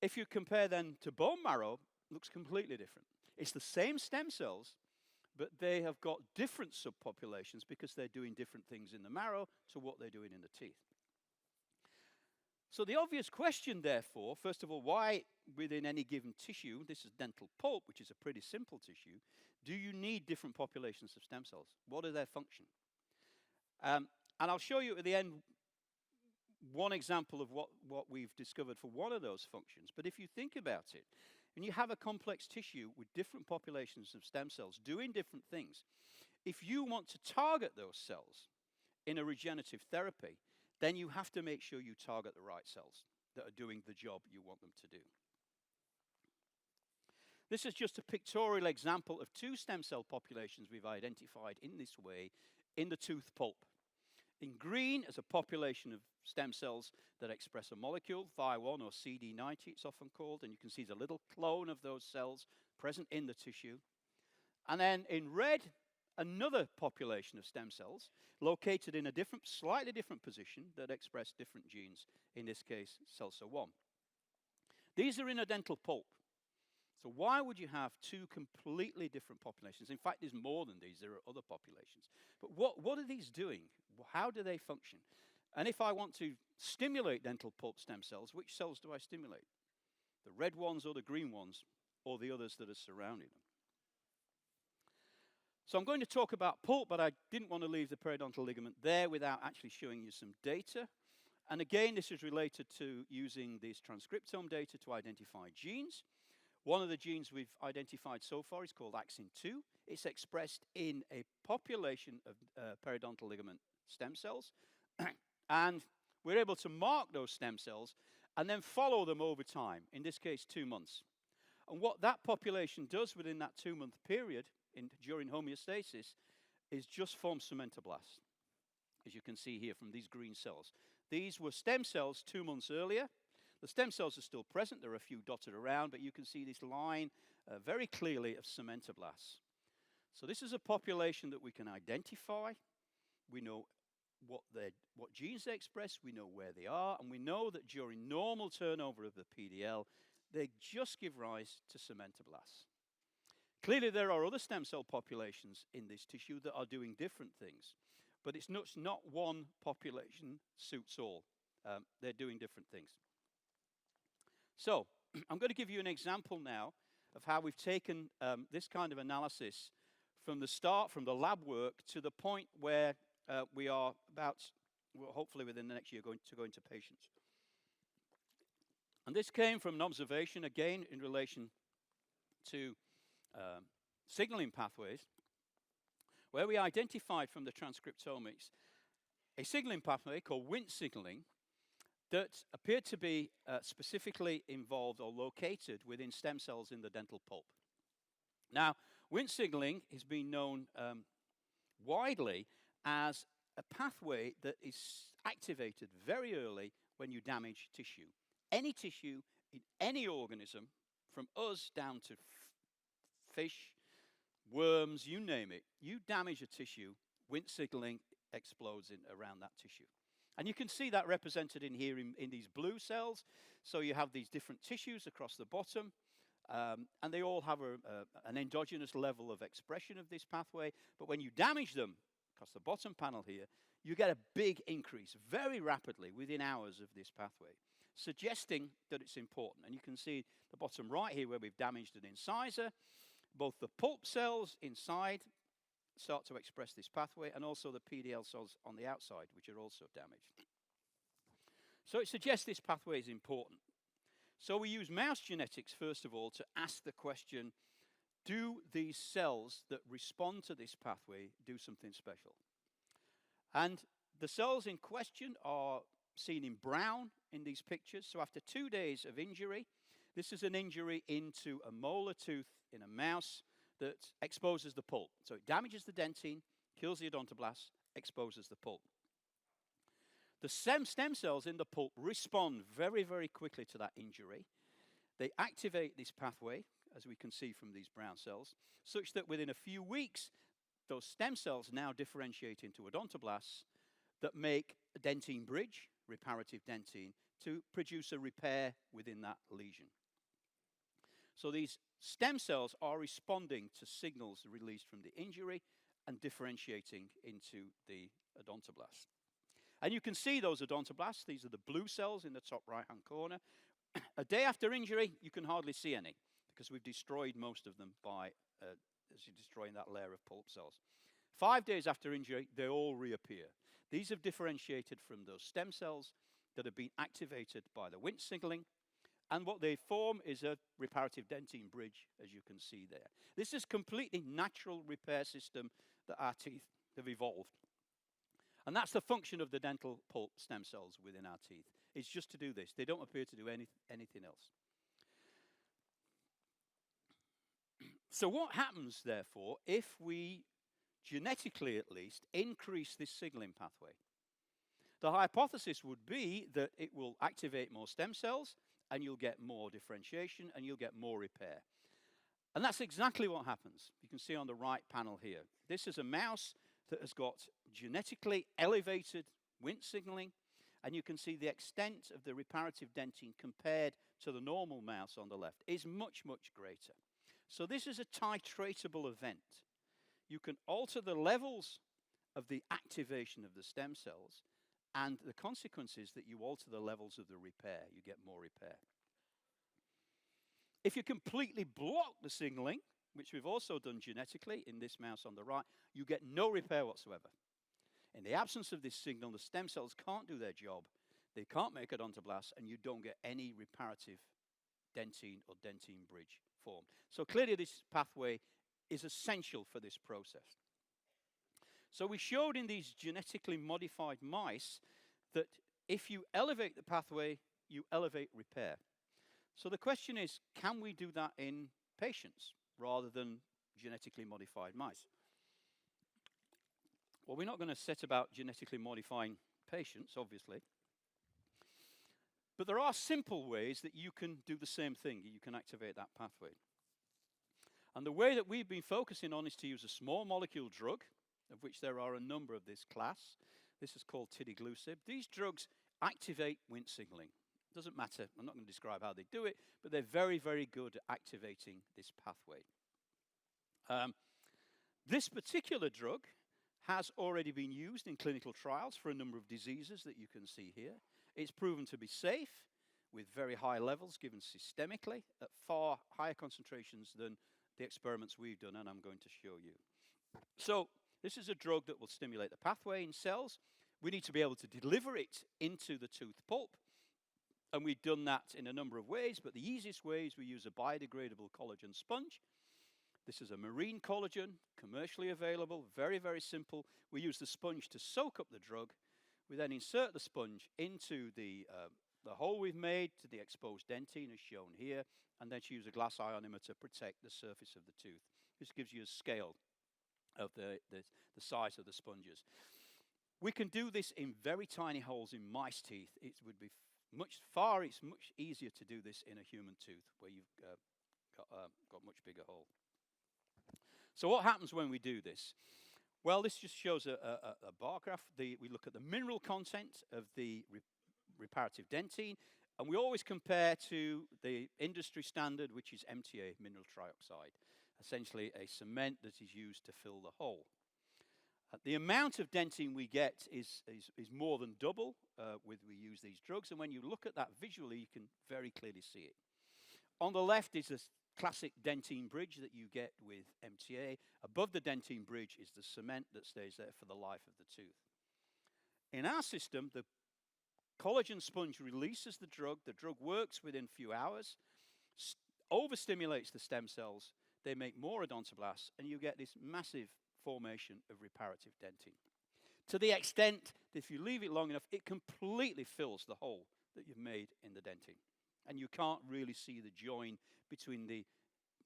If you compare then to bone marrow, it looks completely different. It's the same stem cells, but they have got different subpopulations because they're doing different things in the marrow to what they're doing in the teeth. So the obvious question, therefore, first of all, why within any given tissue, this is dental pulp, which is a pretty simple tissue, do you need different populations of stem cells? What are their function? And I'll show you at the end one example of what we've discovered for one of those functions. But if you think about it, and you have a complex tissue with different populations of stem cells doing different things, if you want to target those cells in a regenerative therapy, then you have to make sure you target the right cells that are doing the job you want them to do. This is just a pictorial example of 2 stem cell populations we've identified in this way in the tooth pulp. In green is a population of stem cells that express a molecule, Thi1 or CD90 it's often called, and you can see the little clone of those cells present in the tissue. And then in red, another population of stem cells located in a slightly different position that express different genes, in this case, SELSA1. These are in a dental pulp. So why would you have 2 completely different populations? In fact, there's more than these. There are other populations. But what are these doing? How do they function? And if I want to stimulate dental pulp stem cells, which cells do I stimulate? The red ones or the green ones, or the others that are surrounding them? So I'm going to talk about pulp, but I didn't want to leave the periodontal ligament there without actually showing you some data. And again, this is related to using this transcriptome data to identify genes. One of the genes we've identified so far is called axin-2. It's expressed in a population of periodontal ligament stem cells. And we're able to mark those stem cells and then follow them over time, in this case 2 months. And what that population does within that 2-month period during homeostasis is just form cementoblasts, as you can see here from these green cells. These were stem cells 2 months earlier. The stem cells are still present. There are a few dotted around, but you can see this line very clearly of cementoblasts. So this is a population that we can identify. We know what genes they express, we know where they are, and we know that during normal turnover of the PDL, they just give rise to cementoblasts. Clearly, there are other stem cell populations in this tissue that are doing different things, but it's not one population suits all. They're doing different things. So I'm going to give you an example now of how we've taken this kind of analysis from the start, from the lab work, to the point where we are about, well, hopefully within the next year, going to go into patients. And this came from an observation, again, in relation to signaling pathways, where we identified from the transcriptomics a signaling pathway called Wint signaling that appeared to be specifically involved or located within stem cells in the dental pulp. Now, Wint signaling has been known widely as a pathway that is activated very early when you damage tissue. Any tissue in any organism, from us down to fish, worms, you name it, you damage a tissue, Wint signaling explodes around that tissue. And you can see that represented in here in these blue cells. So you have these different tissues across the bottom, and they all have an endogenous level of expression of this pathway. But when you damage them, across the bottom panel here, you get a big increase very rapidly within hours of this pathway, suggesting that it's important. And you can see the bottom right here where we've damaged an incisor. Both the pulp cells inside start to express this pathway, and also the PDL cells on the outside, which are also damaged. So it suggests this pathway is important. So we use mouse genetics, first of all, to ask the question, do these cells that respond to this pathway do something special? And the cells in question are seen in brown in these pictures. So after 2 days of injury, this is an injury into a molar tooth in a mouse that exposes the pulp. So it damages the dentine, kills the odontoblasts, exposes the pulp. The stem cells in the pulp respond very, very quickly to that injury. They activate this pathway, as we can see from these brown cells, such that within a few weeks, those stem cells now differentiate into odontoblasts that make a dentine bridge, reparative dentine, to produce a repair within that lesion. So these stem cells are responding to signals released from the injury and differentiating into the odontoblast. And you can see those odontoblasts. These are the blue cells in the top right-hand corner. A day after injury, you can hardly see any because we've destroyed most of them by as you're destroying that layer of pulp cells. 5 days after injury, they all reappear. These have differentiated from those stem cells that have been activated by the Wnt signaling, and what they form is a reparative dentine bridge, as you can see there. This is a completely natural repair system that our teeth have evolved. And that's the function of the dental pulp stem cells within our teeth. It's just to do this. They don't appear to do anything else. So what happens, therefore, if we genetically at least increase this signaling pathway? The hypothesis would be that it will activate more stem cells, and you'll get more differentiation, and you'll get more repair. And that's exactly what happens. You can see on the right panel here. This is a mouse that has got genetically elevated Wnt signaling, and you can see the extent of the reparative dentine compared to the normal mouse on the left is much, much greater. So this is a titratable event. You can alter the levels of the activation of the stem cells, and the consequence is that you alter the levels of the repair. You get more repair. If you completely block the signaling, which we've also done genetically in this mouse on the right, you get no repair whatsoever. In the absence of this signal, the stem cells can't do their job. They can't make odontoblasts, and you don't get any reparative dentine or dentine bridge formed. So clearly this pathway is essential for this process. So we showed in these genetically modified mice that if you elevate the pathway, you elevate repair. So the question is, can we do that in patients rather than genetically modified mice? Well, we're not going to set about genetically modifying patients, obviously. But there are simple ways that you can do the same thing. You can activate that pathway. And the way that we've been focusing on is to use a small molecule drug, of which there are a number of this class. This is called tidiglucib. These drugs activate Wnt signaling. Doesn't matter. I'm not going to describe how they do it, but they're very, very good at activating this pathway. This particular drug has already been used in clinical trials for a number of diseases that you can see here. It's proven to be safe with very high levels given systemically at far higher concentrations than the experiments we've done, and I'm going to show you. So this is a drug that will stimulate the pathway in cells. We need to be able to deliver it into the tooth pulp, and we've done that in a number of ways, but the easiest way is we use a biodegradable collagen sponge. This is a marine collagen, commercially available, very, very simple. We use the sponge to soak up the drug. We then insert the sponge into the hole we've made to the exposed dentine as shown here, and then use a glass ionomer to protect the surface of the tooth. This gives you a scale of the size of the sponges. We can do this in very tiny holes in mice teeth. It would be it's much easier to do this in a human tooth where you've got much bigger hole. So what happens when we do this? Well, this just shows a bar graph. We look at the mineral content of the reparative dentine, and we always compare to the industry standard, which is MTA, mineral trioxide, essentially a cement that is used to fill the hole. The amount of dentine we get is more than double when we use these drugs, and when you look at that visually, you can very clearly see it. On the left is this classic dentine bridge that you get with MTA. Above the dentine bridge is the cement that stays there for the life of the tooth. In our system, the collagen sponge releases the drug works within a few hours, overstimulates the stem cells, they make more odontoblasts, and you get this massive formation of reparative dentine. To the extent that if you leave it long enough, it completely fills the hole that you've made in the dentine. And you can't really see the join between the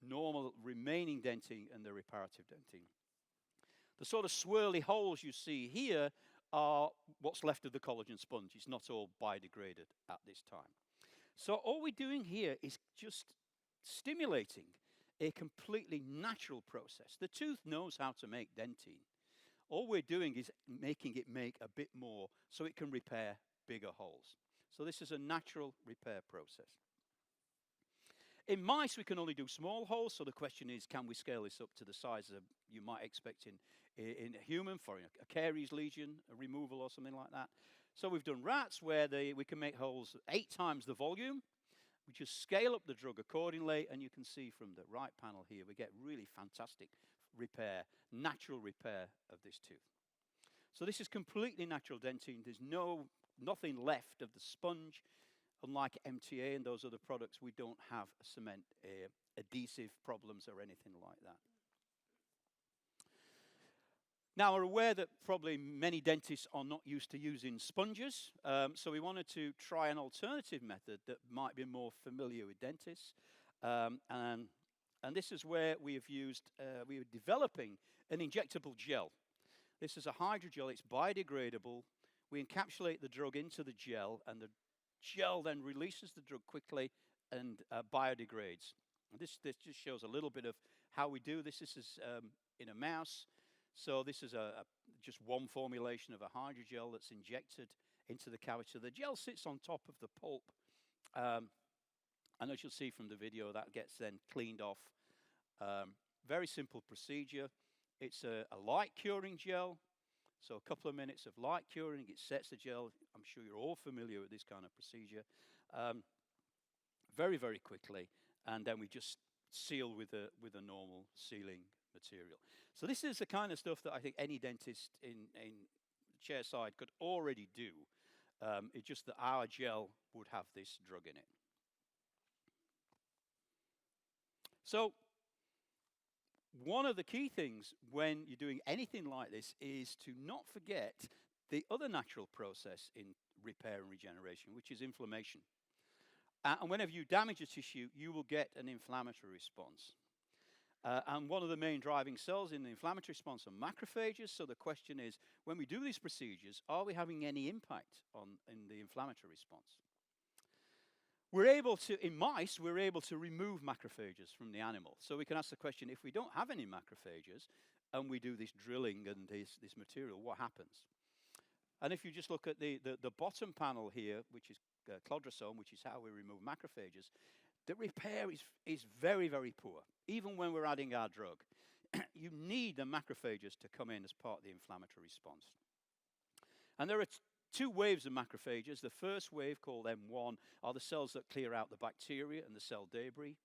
normal remaining denting and the reparative denting. The sort of swirly holes you see here are what's left of the collagen sponge. It's not all biodegraded at this time. So all we're doing here is just stimulating a completely natural process. The tooth knows how to make dentine. All we're doing is making it make a bit more so it can repair bigger holes. So this is a natural repair process. In mice, we can only do small holes, so the question is, can we scale this up to the size of you might expect in a human for a caries lesion, a removal or something like that. So we've done rats where we can make holes 8 times the volume. We just scale up the drug accordingly, and you can see from the right panel here, we get really fantastic repair, natural repair of this tooth. So this is completely natural dentine. There's nothing left of the sponge. Unlike MTA and those other products, we don't have cement adhesive problems or anything like that. Now, we're aware that probably many dentists are not used to using sponges, so we wanted to try an alternative method that might be more familiar with dentists. And this is where we are developing an injectable gel. This is a hydrogel, it's biodegradable. We encapsulate the drug into the gel, and the gel then releases the drug quickly and biodegrades. And this just shows a little bit of how we do this. This is in a mouse. So this is just one formulation of a hydrogel that's injected into the cavity. So the gel sits on top of the pulp. And as you'll see from the video, that gets then cleaned off. Very simple procedure. It's a light curing gel. So a couple of minutes of light curing, it sets the gel. I'm sure you're all familiar with this kind of procedure. Very, very quickly. And then we just seal with a normal sealing material. So this is the kind of stuff that I think any dentist in chairside could already do. It's just that our gel would have this drug in it. So one of the key things when you're doing anything like this is to not forget the other natural process in repair and regeneration, which is inflammation. And whenever you damage a tissue, you will get an inflammatory response. And one of the main driving cells in the inflammatory response are macrophages. So the question is, when we do these procedures, are we having any impact in the inflammatory response? In mice, we're able to remove macrophages from the animal. So we can ask the question, if we don't have any macrophages, and we do this drilling and this material, what happens? And if you just look at the bottom panel here, which is clodrosome, which is how we remove macrophages, the repair is very, very poor, even when we're adding our drug. You need the macrophages to come in as part of the inflammatory response. And there are 2 waves of macrophages. The first wave, called M1, are the cells that clear out the bacteria and the cell debris.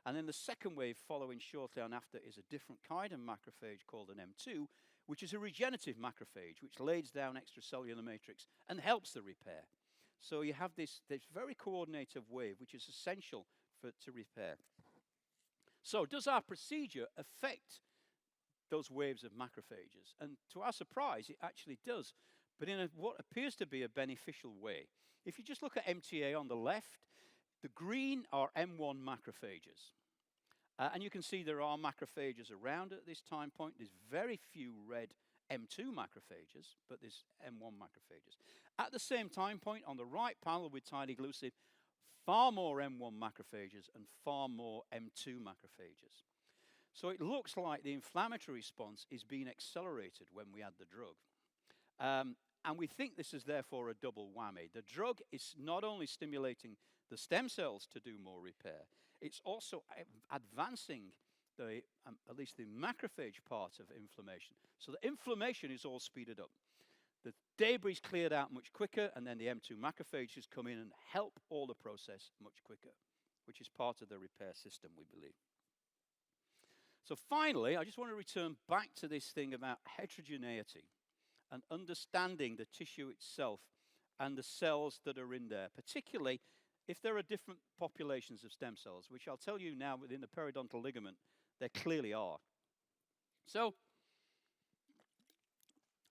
And then the second wave, following shortly on after, is a different kind of macrophage called an M2, which is a regenerative macrophage, which lays down extracellular matrix and helps the repair. So you have this very coordinated wave, which is essential to repair. So does our procedure affect those waves of macrophages? And to our surprise, it actually does. but in what appears to be a beneficial way. If you just look at MTA on the left, the green are M1 macrophages. And you can see there are macrophages around at this time point. There's very few red M2 macrophages, but there's M1 macrophages. At the same time point, on the right panel with tiny glucid, far more M1 macrophages and far more M2 macrophages. So it looks like the inflammatory response is being accelerated when we add the drug. And we think this is therefore a double whammy. The drug is not only stimulating the stem cells to do more repair, it's also advancing the, at least the macrophage part of inflammation. So the inflammation is all speeded up. The debris is cleared out much quicker, and then the M2 macrophages come in and help all the process much quicker, which is part of the repair system, we believe. So finally, I just want to return back to this thing about heterogeneity and understanding the tissue itself and the cells that are in there, particularly if there are different populations of stem cells, which I'll tell you now within the periodontal ligament, there clearly are. So,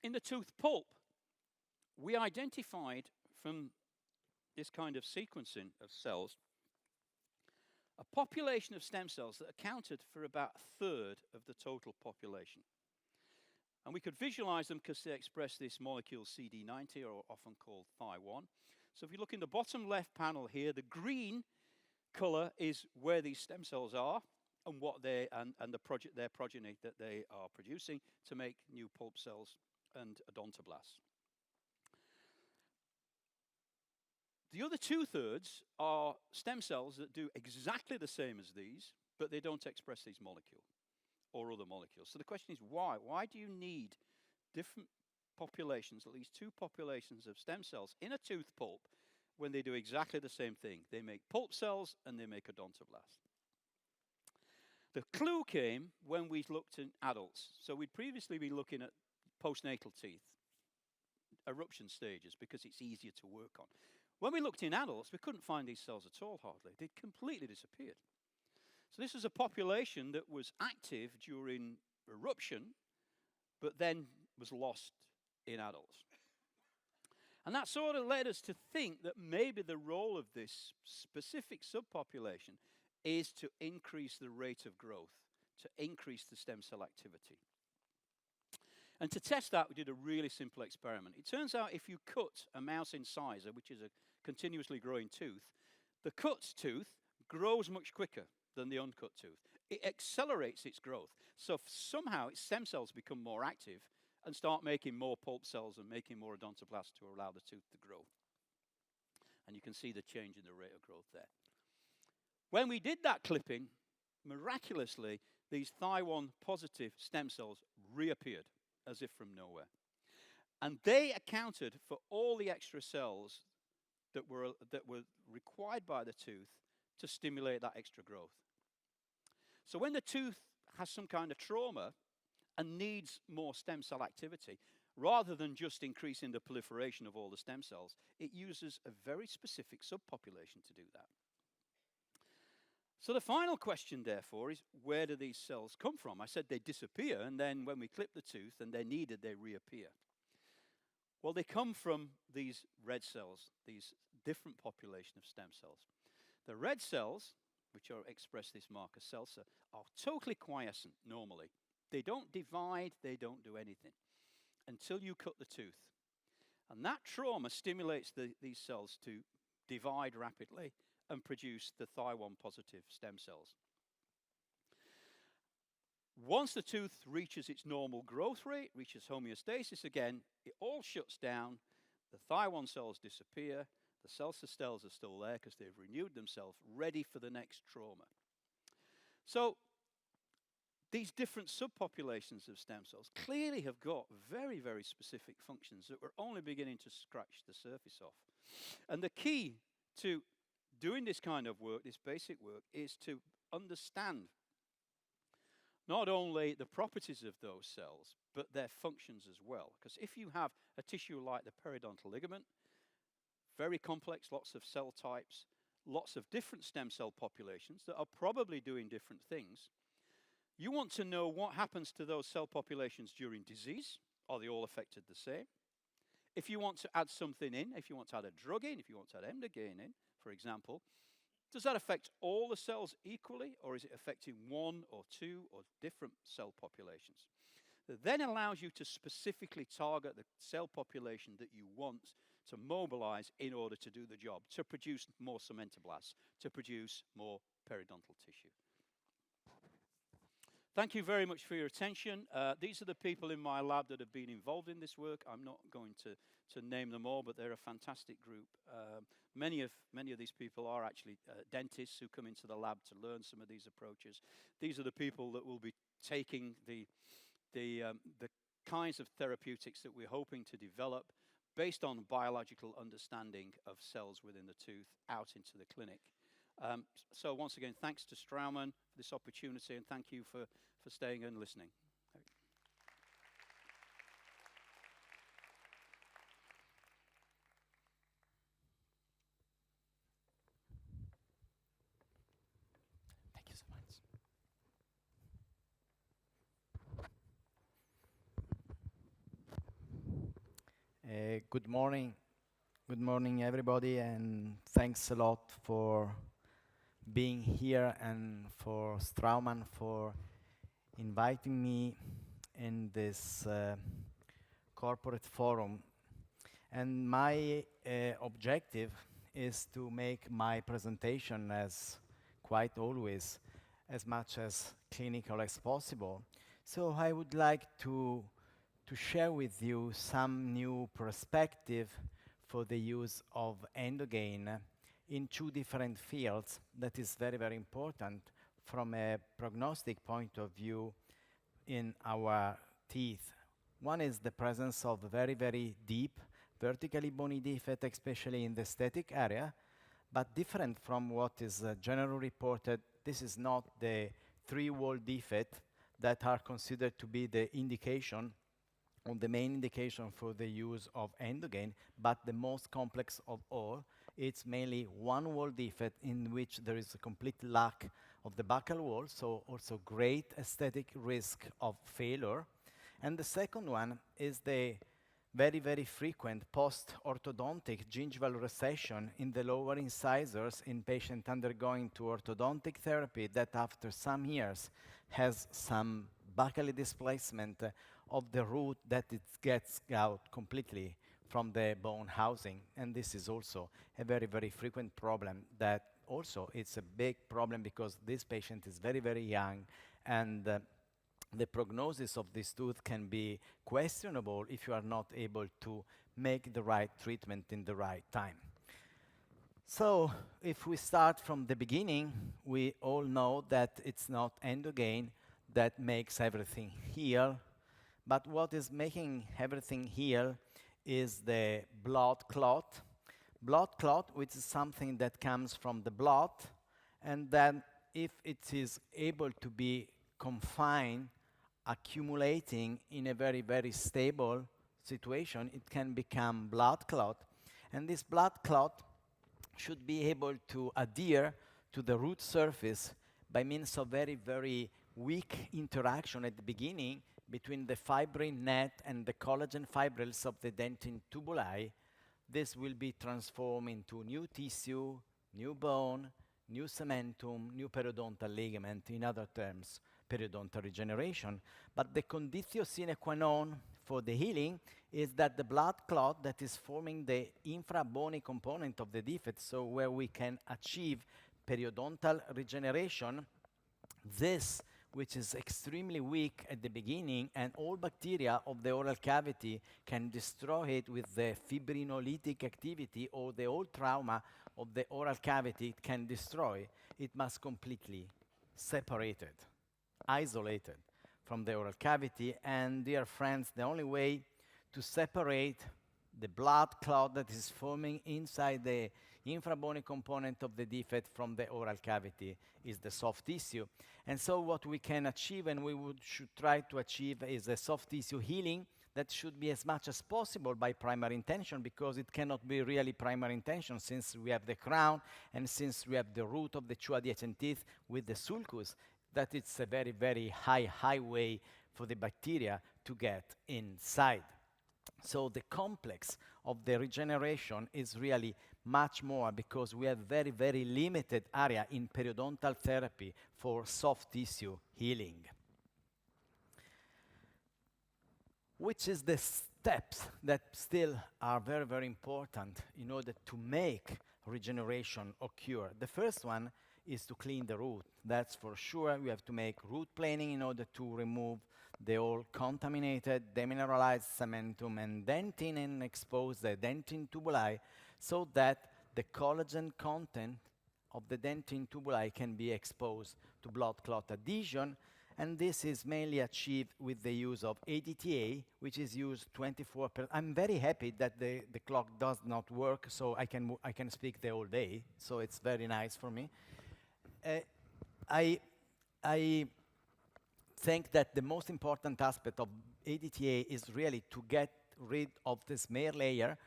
in the tooth pulp, we identified from this kind of sequencing of cells a population of stem cells that accounted for about a third of the total population. And we could visualize them because they express this molecule CD90, or often called Thi1. So if you look in the bottom left panel here, the green color is where these stem cells are and what they and their progeny that they are producing to make new pulp cells and odontoblasts. The other 2/3 are stem cells that do exactly the same as these, but they don't express these molecules or other molecules. So the question is why? Why do you need different populations, at least 2 populations of stem cells in a tooth pulp when they do exactly the same thing? They make pulp cells and they make odontoblasts. The clue came when we looked in adults. So we'd previously been looking at postnatal teeth, eruption stages, because it's easier to work on. When we looked in adults, we couldn't find these cells at all, hardly. They'd completely disappeared. So this was a population that was active during eruption, but then was lost in adults. And that sort of led us to think that maybe the role of this specific subpopulation is to increase the rate of growth, to increase the stem cell activity. And to test that, we did a really simple experiment. It turns out if you cut a mouse incisor, which is a continuously growing tooth, the cut tooth grows much quicker than the uncut tooth. It accelerates its growth. So somehow its stem cells become more active and start making more pulp cells and making more odontoblasts to allow the tooth to grow. And you can see the change in the rate of growth there. When we did that clipping, miraculously, these Thi1 positive stem cells reappeared as if from nowhere. And they accounted for all the extra cells that were required by the tooth to stimulate that extra growth. So when the tooth has some kind of trauma and needs more stem cell activity, rather than just increasing the proliferation of all the stem cells, it uses a very specific subpopulation to do that. So the final question, therefore, is where do these cells come from? I said they disappear, and then when we clip the tooth and they're needed, they reappear. Well, they come from these red cells, these different population of stem cells. The red cells, which are express this marker SELSA, are totally quiescent normally. They don't divide, they don't do anything until you cut the tooth. And that trauma stimulates these cells to divide rapidly and produce the Thi1 positive stem cells. Once the tooth reaches its normal growth rate, reaches homeostasis again, it all shuts down, the Thi1 cells disappear, the SELSA cells are still there because they've renewed themselves, ready for the next trauma. So these different subpopulations of stem cells clearly have got very, very specific functions that we're only beginning to scratch the surface of. And the key to doing this kind of work, this basic work, is to understand not only the properties of those cells, but their functions as well. Because if you have a tissue like the periodontal ligament, very complex, lots of cell types, lots of different stem cell populations that are probably doing different things, you want to know what happens to those cell populations during disease. Are they all affected the same? If you want to add something in, if you want to add a drug in, if you want to add Emdogain in, for example, does that affect all the cells equally, or is it affecting one or two or different cell populations? That then allows you to specifically target the cell population that you want to mobilize in order to do the job, to produce more cementoblasts, to produce more periodontal tissue. Thank you very much for your attention. These are the people in my lab that have been involved in this work. I'm not going to name them all, but they're a fantastic group. Many of these people are actually dentists who come into the lab to learn some of these approaches. These are the people that will be taking the kinds of therapeutics that we're hoping to develop based on biological understanding of cells within the tooth out into the clinic. So once again, thanks to Straumann for this opportunity, and thank you for staying and listening. Thank you so much. Good morning. Good morning, everybody, and thanks a lot for being here and for Straumann for inviting me in this corporate forum. And my objective is to make my presentation, as quite always, as much as clinical as possible. So I would like to share with you some new perspective for the use of Emdogain in two different fields that is very, very important from a prognostic point of view in our teeth. One is the presence of very, very deep vertically bony defect, especially in the aesthetic area, but different from what is generally reported. This is not the 3-wall defect that are considered to be the indication or the main indication for the use of Emdogain, but the most complex of all. It's mainly 1-wall defect in which there is a complete lack of the buccal wall, so also great aesthetic risk of failure. And the second one is the very, very frequent post-orthodontic gingival recession in the lower incisors in patients undergoing to orthodontic therapy that after some years has some buccal displacement of the root that it gets out completely from the bone housing. And this is also a very, very frequent problem that also it's a big problem because this patient is very, very young, and the prognosis of this tooth can be questionable if you are not able to make the right treatment in the right time. So if we start from the beginning, we all know that it's not Emdogain that makes everything heal, but what is making everything heal is the blood clot. Blood clot, which is something that comes from the blood, and then if it is able to be confined, accumulating in a very, very stable situation, it can become blood clot. And this blood clot should be able to adhere to the root surface by means of very, very weak interaction at the beginning between the fibrin net and the collagen fibrils of the dentin tubuli. This will be transformed into new tissue, new bone, new cementum, new periodontal ligament, in other terms, periodontal regeneration. But the conditio sine qua non for the healing is that the blood clot that is forming the infrabony component of the defect, so where we can achieve periodontal regeneration, this which is extremely weak at the beginning, and all bacteria of the oral cavity can destroy it with the fibrinolytic activity, or the old trauma of the oral cavity it can destroy. It must completely separated, isolated from the oral cavity. And dear friends, the only way to separate the blood clot that is forming inside the infrabony component of the defect from the oral cavity is the soft tissue. And so what we can achieve, and should try to achieve, is a soft tissue healing that should be as much as possible by primary intention, because it cannot be really primary intention since we have the crown and since we have the root of the two adjacent teeth with the sulcus, that it's a very, very high way for the bacteria to get inside. So the complex of the regeneration is really much more because we have very, very limited area in periodontal therapy for soft tissue healing. Which is the steps that still are very, very important in order to make regeneration occur. The first one is to clean the root. That's for sure. We have to make root planing in order to remove the all contaminated, demineralized cementum and dentin and expose the dentin tubuli so that the collagen content of the dentin tubuli can be exposed to blood clot adhesion. And this is mainly achieved with the use of ADTA, which is used 24%. I'm very happy that the clock does not work, so I can speak the whole day. So it's very nice for me. I think that the most important aspect of ADTA is really to get rid of the smear layer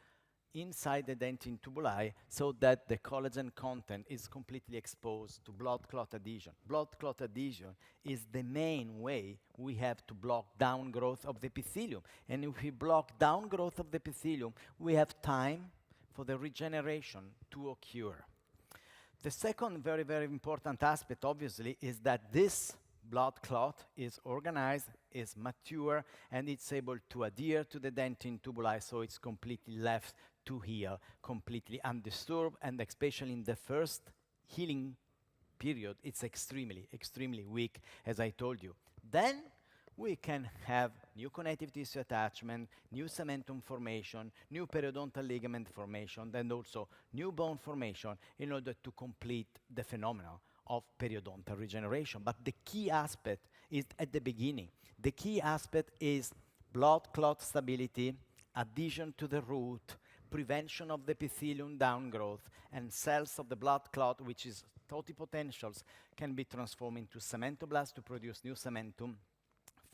inside the dentin tubuli so that the collagen content is completely exposed to blood clot adhesion. Blood clot adhesion is the main way we have to block down growth of the epithelium. And if we block down growth of the epithelium, we have time for the regeneration to occur. The second very, very important aspect, obviously, is that this blood clot is organized, is mature, and it's able to adhere to the dentin tubuli, so it's completely left to heal, completely undisturbed, and especially in the first healing period, it's extremely, extremely weak, as I told you. Then we can have new connective tissue attachment, new cementum formation, new periodontal ligament formation, and also new bone formation in order to complete the phenomenon of periodontal regeneration. But the key aspect is at the beginning. The key aspect is blood clot stability, adhesion to the root, prevention of the epithelium downgrowth, and cells of the blood clot, which is totipotentials, can be transformed into cementoblasts to produce new cementum,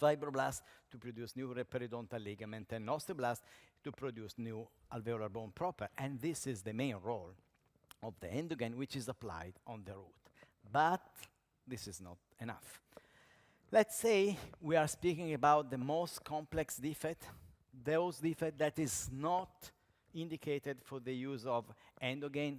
fibroblasts to produce new periodontal ligament, and osteoblasts to produce new alveolar bone proper. And this is the main role of the Emdogain, which is applied on the root. But this is not enough. Let's say we are speaking about the most complex defect, those defects that is not indicated for the use of Emdogain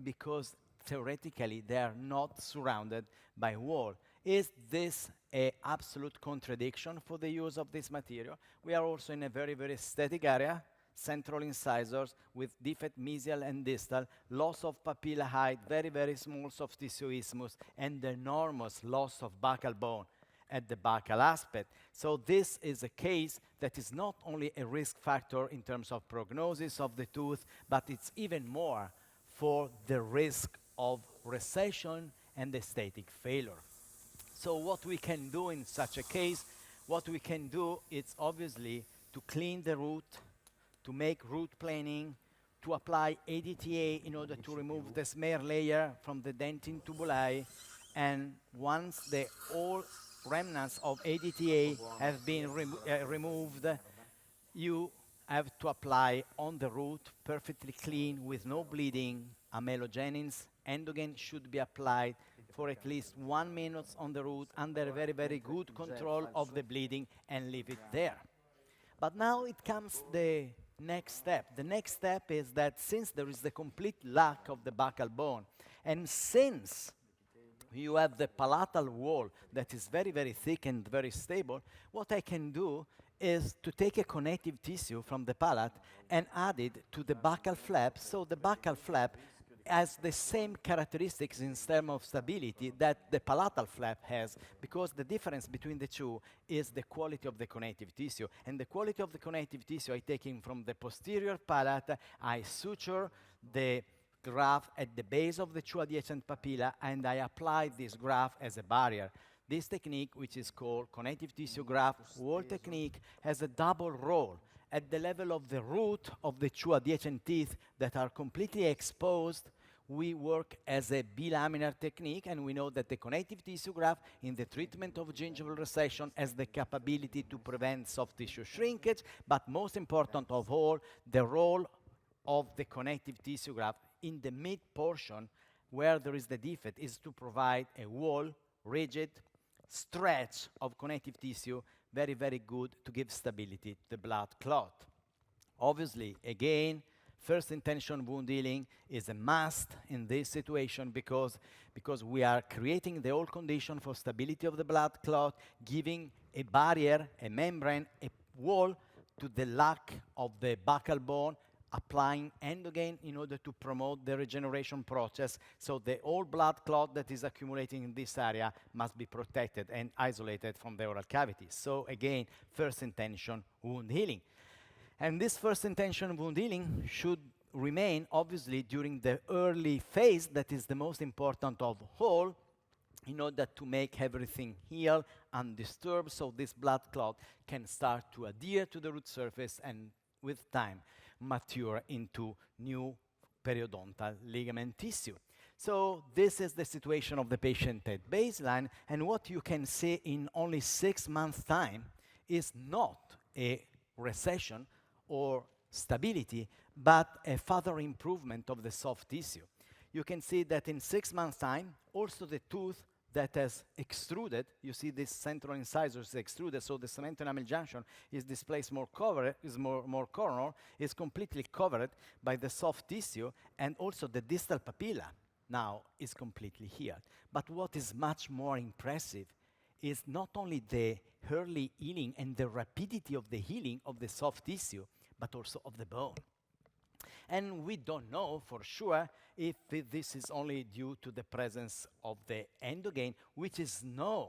because theoretically they are not surrounded by wall. Is this an absolute contradiction for the use of this material? We are also in a very, very static area, central incisors with defect mesial and distal, loss of papilla height, very, very small soft tissue isthmus, and enormous loss of buccal bone at the buccal aspect. So this is a case that is not only a risk factor in terms of prognosis of the tooth, but it's even more for the risk of recession and aesthetic failure. So what we can do in such a case, what we can do is obviously to clean the root, to make root planing, to apply ADTA in order to remove the smear layer from the dentin tubuli, and once the all remnants of ADTA have been removed, you have to apply on the root, perfectly clean, with no bleeding, amelogenins. Emdogain should be applied for at least 1 minute on the root under very, very good control of the bleeding and leave it there. But now it comes the next step. The next step is that since there is the complete lack of the buccal bone, and since you have the palatal wall that is very, very thick and very stable, what I can do is to take a connective tissue from the palate and add it to the buccal flap, so the buccal flap has the same characteristics in terms of stability that the palatal flap has, because the difference between the two is the quality of the connective tissue. And the quality of the connective tissue I take in from the posterior palate, I suture the graft at the base of the two adjacent papilla, and I apply this graft as a barrier. This technique, which is called connective tissue graft wall technique, has a double role. At the level of the root of the two adjacent teeth that are completely exposed, we work as a bilaminar technique, and we know that the connective tissue graft in the treatment of gingival recession has the capability to prevent soft tissue shrinkage, but most important of all, the role of the connective tissue graft in the mid portion where there is the defect is to provide a wall, rigid stretch of connective tissue, very, very good to give stability to the blood clot. Obviously, again, first intention wound healing is a must in this situation because we are creating the whole condition for stability of the blood clot, giving a barrier, a membrane, a wall to the lack of the buccal bone, applying Emdogain in order to promote the regeneration process. So the whole blood clot that is accumulating in this area must be protected and isolated from the oral cavity. So again, first intention wound healing. And this first intention wound healing should remain, obviously, during the early phase, that is the most important of all, in order to make everything heal undisturbed, so this blood clot can start to adhere to the root surface and, with time, mature into new periodontal ligament tissue. So this is the situation of the patient at baseline, and what you can see in only 6 months' time is not a recession or stability, but a further improvement of the soft tissue. You can see that in 6 months' time, also the tooth that has extruded, you see this central incisor is extruded, so the cement enamel junction is displaced more covered, is more corner, is completely covered by the soft tissue, and also the distal papilla now is completely healed. But what is much more impressive is not only the early healing and the rapidity of the healing of the soft tissue, but also of the bone. And we don't know for sure if this is only due to the presence of the Emdogain, which is known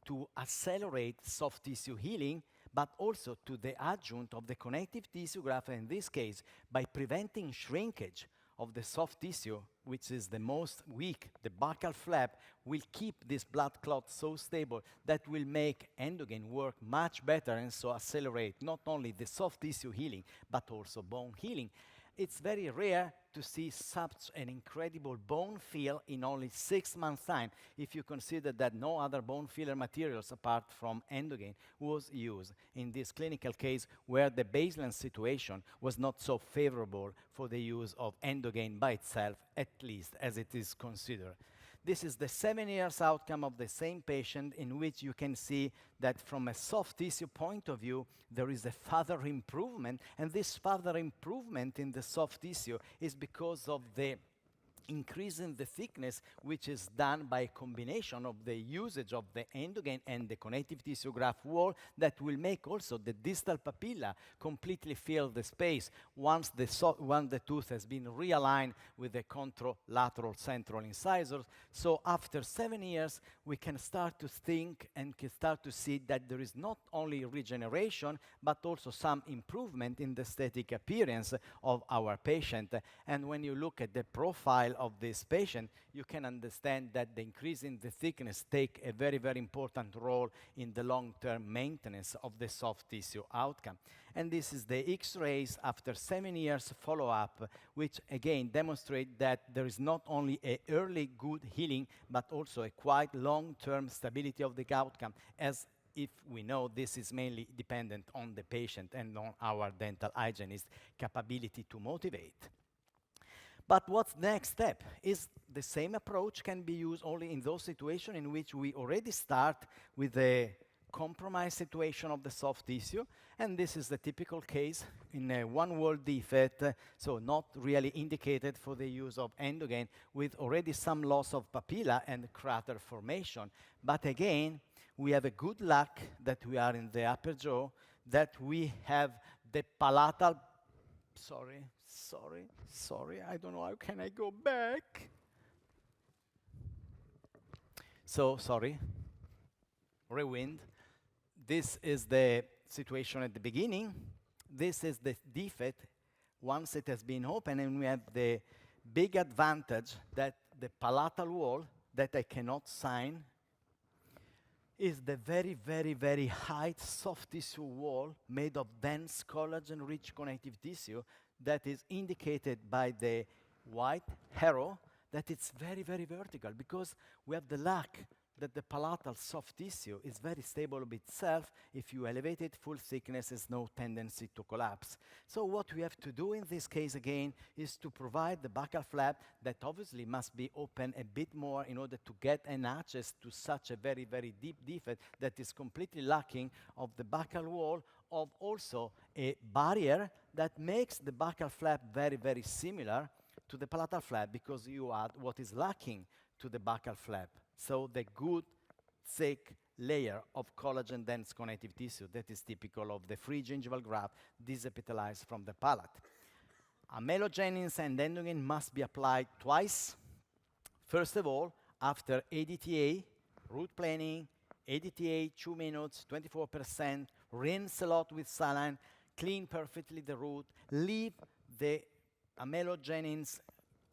to accelerate soft tissue healing, but also to the adjunct of the connective tissue graft, in this case, by preventing shrinkage of the soft tissue, which is the most weak, the buccal flap, will keep this blood clot so stable that will make Emdogain work much better and so accelerate not only the soft tissue healing, but also bone healing. It's very rare to see such an incredible bone fill in only 6 months' time, if you consider that no other bone filler materials apart from Emdogain was used in this clinical case where the baseline situation was not so favorable for the use of Emdogain by itself, at least as it is considered. This is the 7 years outcome of the same patient, in which you can see that from a soft tissue point of view, there is a further improvement, and this further improvement in the soft tissue is because of the increase in the thickness, which is done by a combination of the usage of the Emdogain and the connective tissue graft wall that will make also the distal papilla completely fill the space once the tooth has been realigned with the contralateral central incisors. So after 7 years, we can start to think and can start to see that there is not only regeneration, but also some improvement in the aesthetic appearance of our patient. And when you look at the profile of this patient, you can understand that the increase in the thickness take a very, very important role in the long-term maintenance of the soft tissue outcome. And this is the X-rays after 7 years follow-up, which again demonstrate that there is not only a early good healing, but also a quite long-term stability of the outcome, as if we know this is mainly dependent on the patient and on our dental hygienist capability to motivate. But what's next step? Is the same approach can be used only in those situations in which we already start with a compromised situation of the soft tissue, and this is the typical case in a one-wall defect, so not really indicated for the use of Emdogain, with already some loss of papilla and crater formation. But again, we have a good luck that we are in the upper jaw, that we have the palatal, sorry, I don't know, how can I go back? So, sorry, rewind. This is the situation at the beginning. This is the defect once it has been open, and we have the big advantage that the palatal wall that I cannot sign is the very, very, very high soft tissue wall made of dense collagen-rich connective tissue that is indicated by the white arrow that it's very, very vertical, because we have the luck that the palatal soft tissue is very stable of itself. If you elevate it full thickness, there's no tendency to collapse. So what we have to do in this case again is to provide the buccal flap that obviously must be open a bit more in order to get an access to such a very, very deep defect that is completely lacking of the buccal wall, of also a barrier that makes the buccal flap very, very similar to the palatal flap, because you add what is lacking to the buccal flap. So the good, thick layer of collagen-dense connective tissue that is typical of the free gingival graft disepithelialized from the palate. Amelogenins and Endogain must be applied twice. First of all, after ADTA, root planing, ADTA 2 minutes, 24%, rinse a lot with saline, clean perfectly the root, leave the amelogenins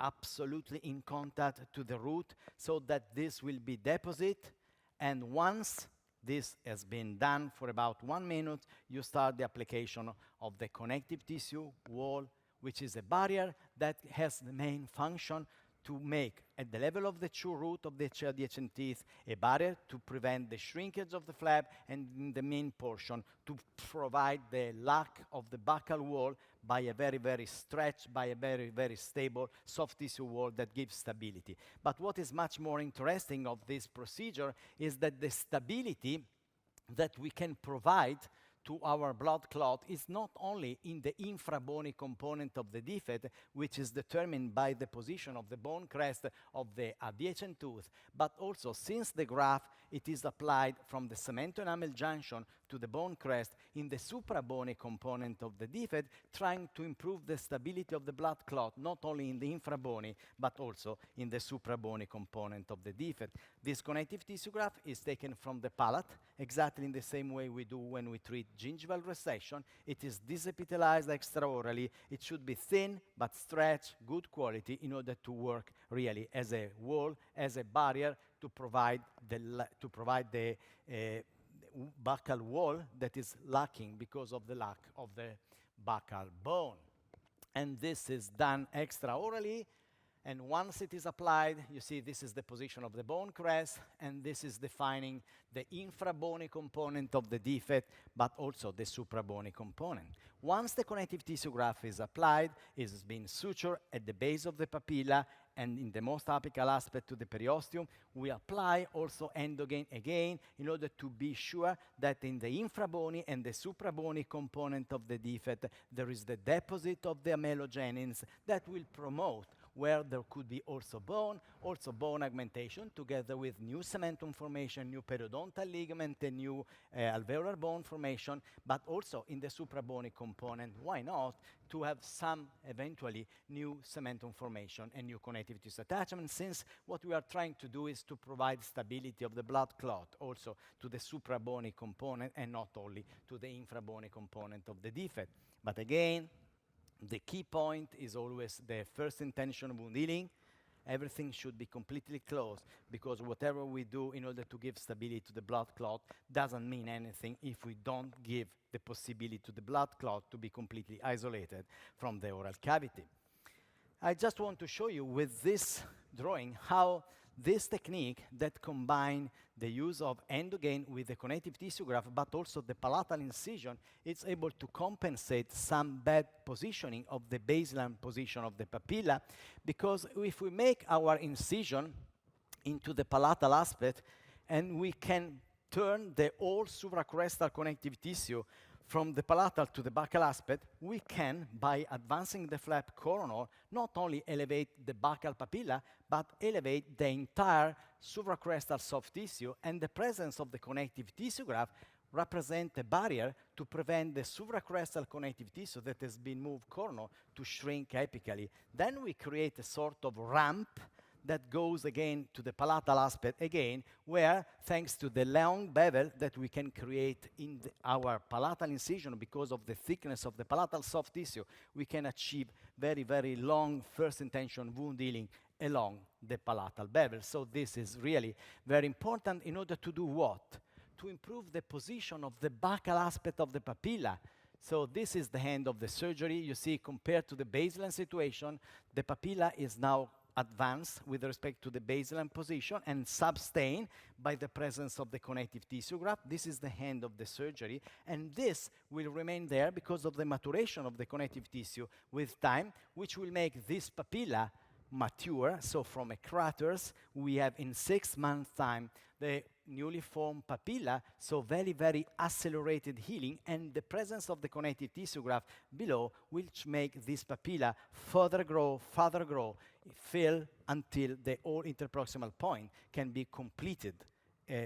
absolutely in contact to the root so that this will be deposit. And once this has been done for about 1 minute, you start the application of the connective tissue wall, which is a barrier that has the main function to make, at the level of the true root of the adjacent teeth, a barrier to prevent the shrinkage of the flap, and in the main portion to provide the lack of the buccal wall by a very, very stretched, by a very, very stable soft tissue wall that gives stability. But what is much more interesting of this procedure is that the stability that we can provide to our blood clot is not only in the infrabony component of the defect, which is determined by the position of the bone crest of the adjacent tooth, but also since the graft, it is applied from the cemento enamel junction to the bone crest in the suprabony component of the defect, trying to improve the stability of the blood clot, not only in the infrabony, but also in the suprabony component of the defect. This connective tissue graft is taken from the palate, exactly in the same way we do when we treat gingival resection. It is disepithelialized extraorally. It should be thin, but stretched, good quality, in order to work really as a wall, as a barrier, to provide the buccal wall that is lacking because of the lack of the buccal bone. And this is done extraorally. And once it is applied, you see this is the position of the bone crest, and this is defining the infrabony component of the defect, but also the suprabony component. Once the connective tissue graft is applied, it has been sutured at the base of the papilla and in the most apical aspect to the periosteum. We apply also Endogain again in order to be sure that in the infrabony and the suprabony component of the defect, there is the deposit of the amelogenins that will promote where there could be also bone augmentation together with new cementum formation, new periodontal ligament, and new alveolar bone formation, but also in the suprabony component, why not, to have some eventually new cementum formation and new connective tissue attachment, since what we are trying to do is to provide stability of the blood clot also to the suprabony component and not only to the infrabony component of the defect. But again, the key point is always the first intention of wound healing. Everything should be completely closed, because whatever we do in order to give stability to the blood clot doesn't mean anything if we don't give the possibility to the blood clot to be completely isolated from the oral cavity. I just want to show you with this drawing how this technique that combines the use of Endogain with the connective tissue graft, but also the palatal incision, is able to compensate some bad positioning of the baseline position of the papilla, because if we make our incision into the palatal aspect and we can turn the whole supracrestal connective tissue from the palatal to the buccal aspect, we can, by advancing the flap coronal, not only elevate the buccal papilla, but elevate the entire supracrestal soft tissue, and the presence of the connective tissue graft represent a barrier to prevent the supracrestal connective tissue that has been moved coronal to shrink apically. Then we create a sort of ramp that goes again to the palatal aspect again, where thanks to the long bevel that we can create in our palatal incision because of the thickness of the palatal soft tissue, we can achieve very, very long first intention wound healing along the palatal bevel. So this is really very important in order to do what? To improve the position of the buccal aspect of the papilla. So this is the end of the surgery. You see, compared to the baseline situation, the papilla is now advance with respect to the baseline position and sustain by the presence of the connective tissue graft. This is the end of the surgery, and this will remain there because of the maturation of the connective tissue with time, which will make this papilla mature. So from a craters, we have in 6 months' time the newly formed papilla, so very, very accelerated healing, and the presence of the connective tissue graft below, which make this papilla further grow, fill until the whole interproximal point can be completed,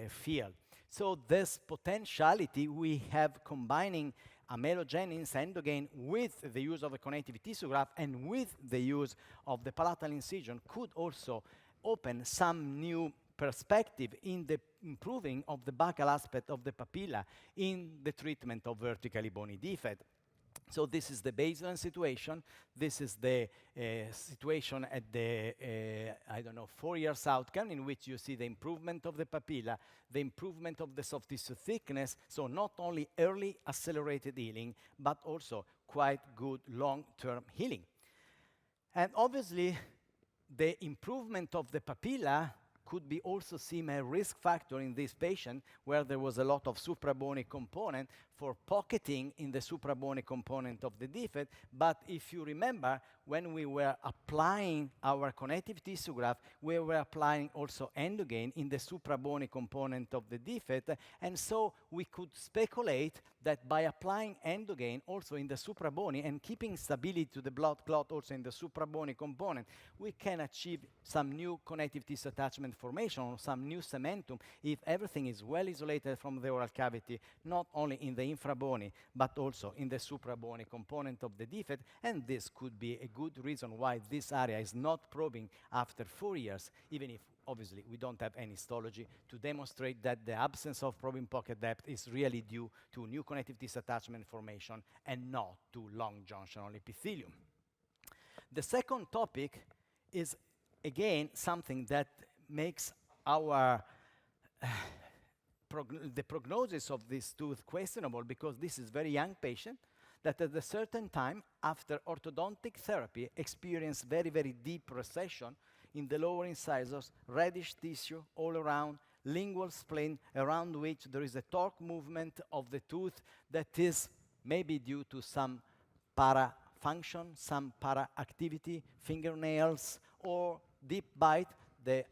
filled. So this potentiality we have combining amelogenins, Emdogain, with the use of a connective tissue graft and with the use of the palatal incision could also open some new perspective in the improving of the buccal aspect of the papilla in the treatment of vertically bony defect. So this is the baseline situation. This is the situation at the, 4 years outcome, in which you see the improvement of the papilla, the improvement of the soft tissue thickness, so not only early accelerated healing, but also quite good long-term healing. And obviously, the improvement of the papilla could be also seen a risk factor in this patient where there was a lot of suprabony component for pocketing in the suprabony component of the defect. But if you remember, when we were applying our connective tissue graft, we were applying also Emdogain in the suprabony component of the defect. And so we could speculate that by applying Emdogain also in the suprabony and keeping stability to the blood clot also in the suprabony component, we can achieve some new connective tissue attachment formation or some new cementum if everything is well isolated from the oral cavity, not only in the infrabony, but also in the suprabony component of the defect. And this could be a good reason why this area is not probing after 4 years, even if obviously we don't have any histology to demonstrate that the absence of probing pocket depth is really due to new connective tissue attachment formation and not to long junctional epithelium. The second topic is again something that makes our the prognosis of this tooth questionable, because this is very young patient that at a certain time after orthodontic therapy experience very, very deep recession in the lower incisors, reddish tissue all around, lingual spleen around which there is a torque movement of the tooth that is maybe due to some para-function, some para-activity, fingernails, or deep bite. The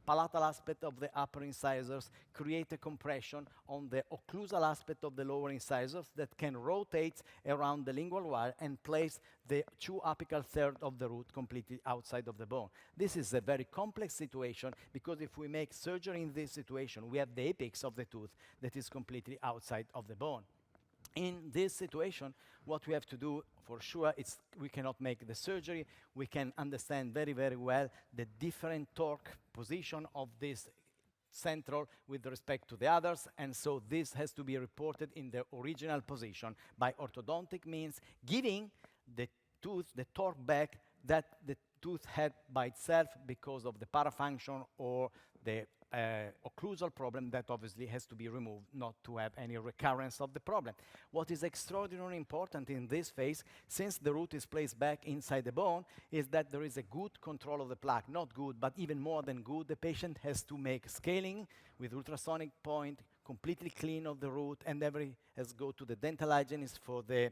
palatal aspect of the upper incisors create a compression on the occlusal aspect of the lower incisors that can rotate around the lingual wire and place the 2 apical third of the root completely outside of the bone. This is a very complex situation because if we make surgery in this situation, we have the apex of the tooth that is completely outside of the bone. In this situation, what we have to do for sure is we cannot make the surgery. We can understand very, very well the different torque position of this central with respect to the others, and so this has to be reported in the original position by orthodontic means, giving the tooth the torque back that the tooth had by itself because of the parafunction or the occlusal problem that obviously has to be removed not to have any recurrence of the problem. What is extraordinarily important in this phase, since the root is placed back inside the bone, is that there is a good control of the plaque. Not good, but even more than good. The patient has to make scaling with ultrasonic point, completely clean of the root, and has go to the dental hygienist for the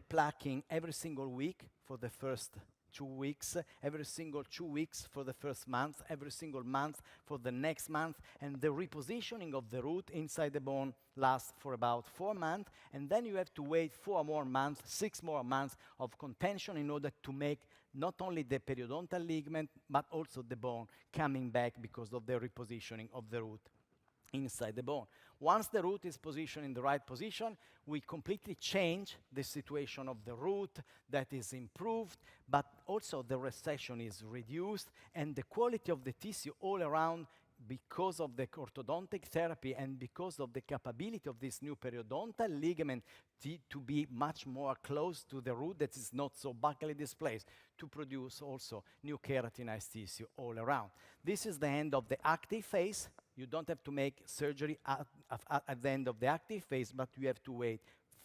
plaquing every single week for the first 2 weeks, every single 2 weeks for the first month, every single month for the next month, and the repositioning of the root inside the bone lasts for about 4 months, and then you have to wait 4 more months, 6 more months of contention in order to make not only the periodontal ligament, but also the bone coming back because of the repositioning of the root inside the bone. Once the root is positioned in the right position, we completely change the situation of the root that is improved, but also the recession is reduced, and the quality of the tissue all around, because of the orthodontic therapy and because of the capability of this new periodontal ligament to be much more close to the root that is not so buccally displaced, to produce also new keratinized tissue all around. This is the end of the active phase. You don't have to make surgery at the end of the active phase, but you have to wait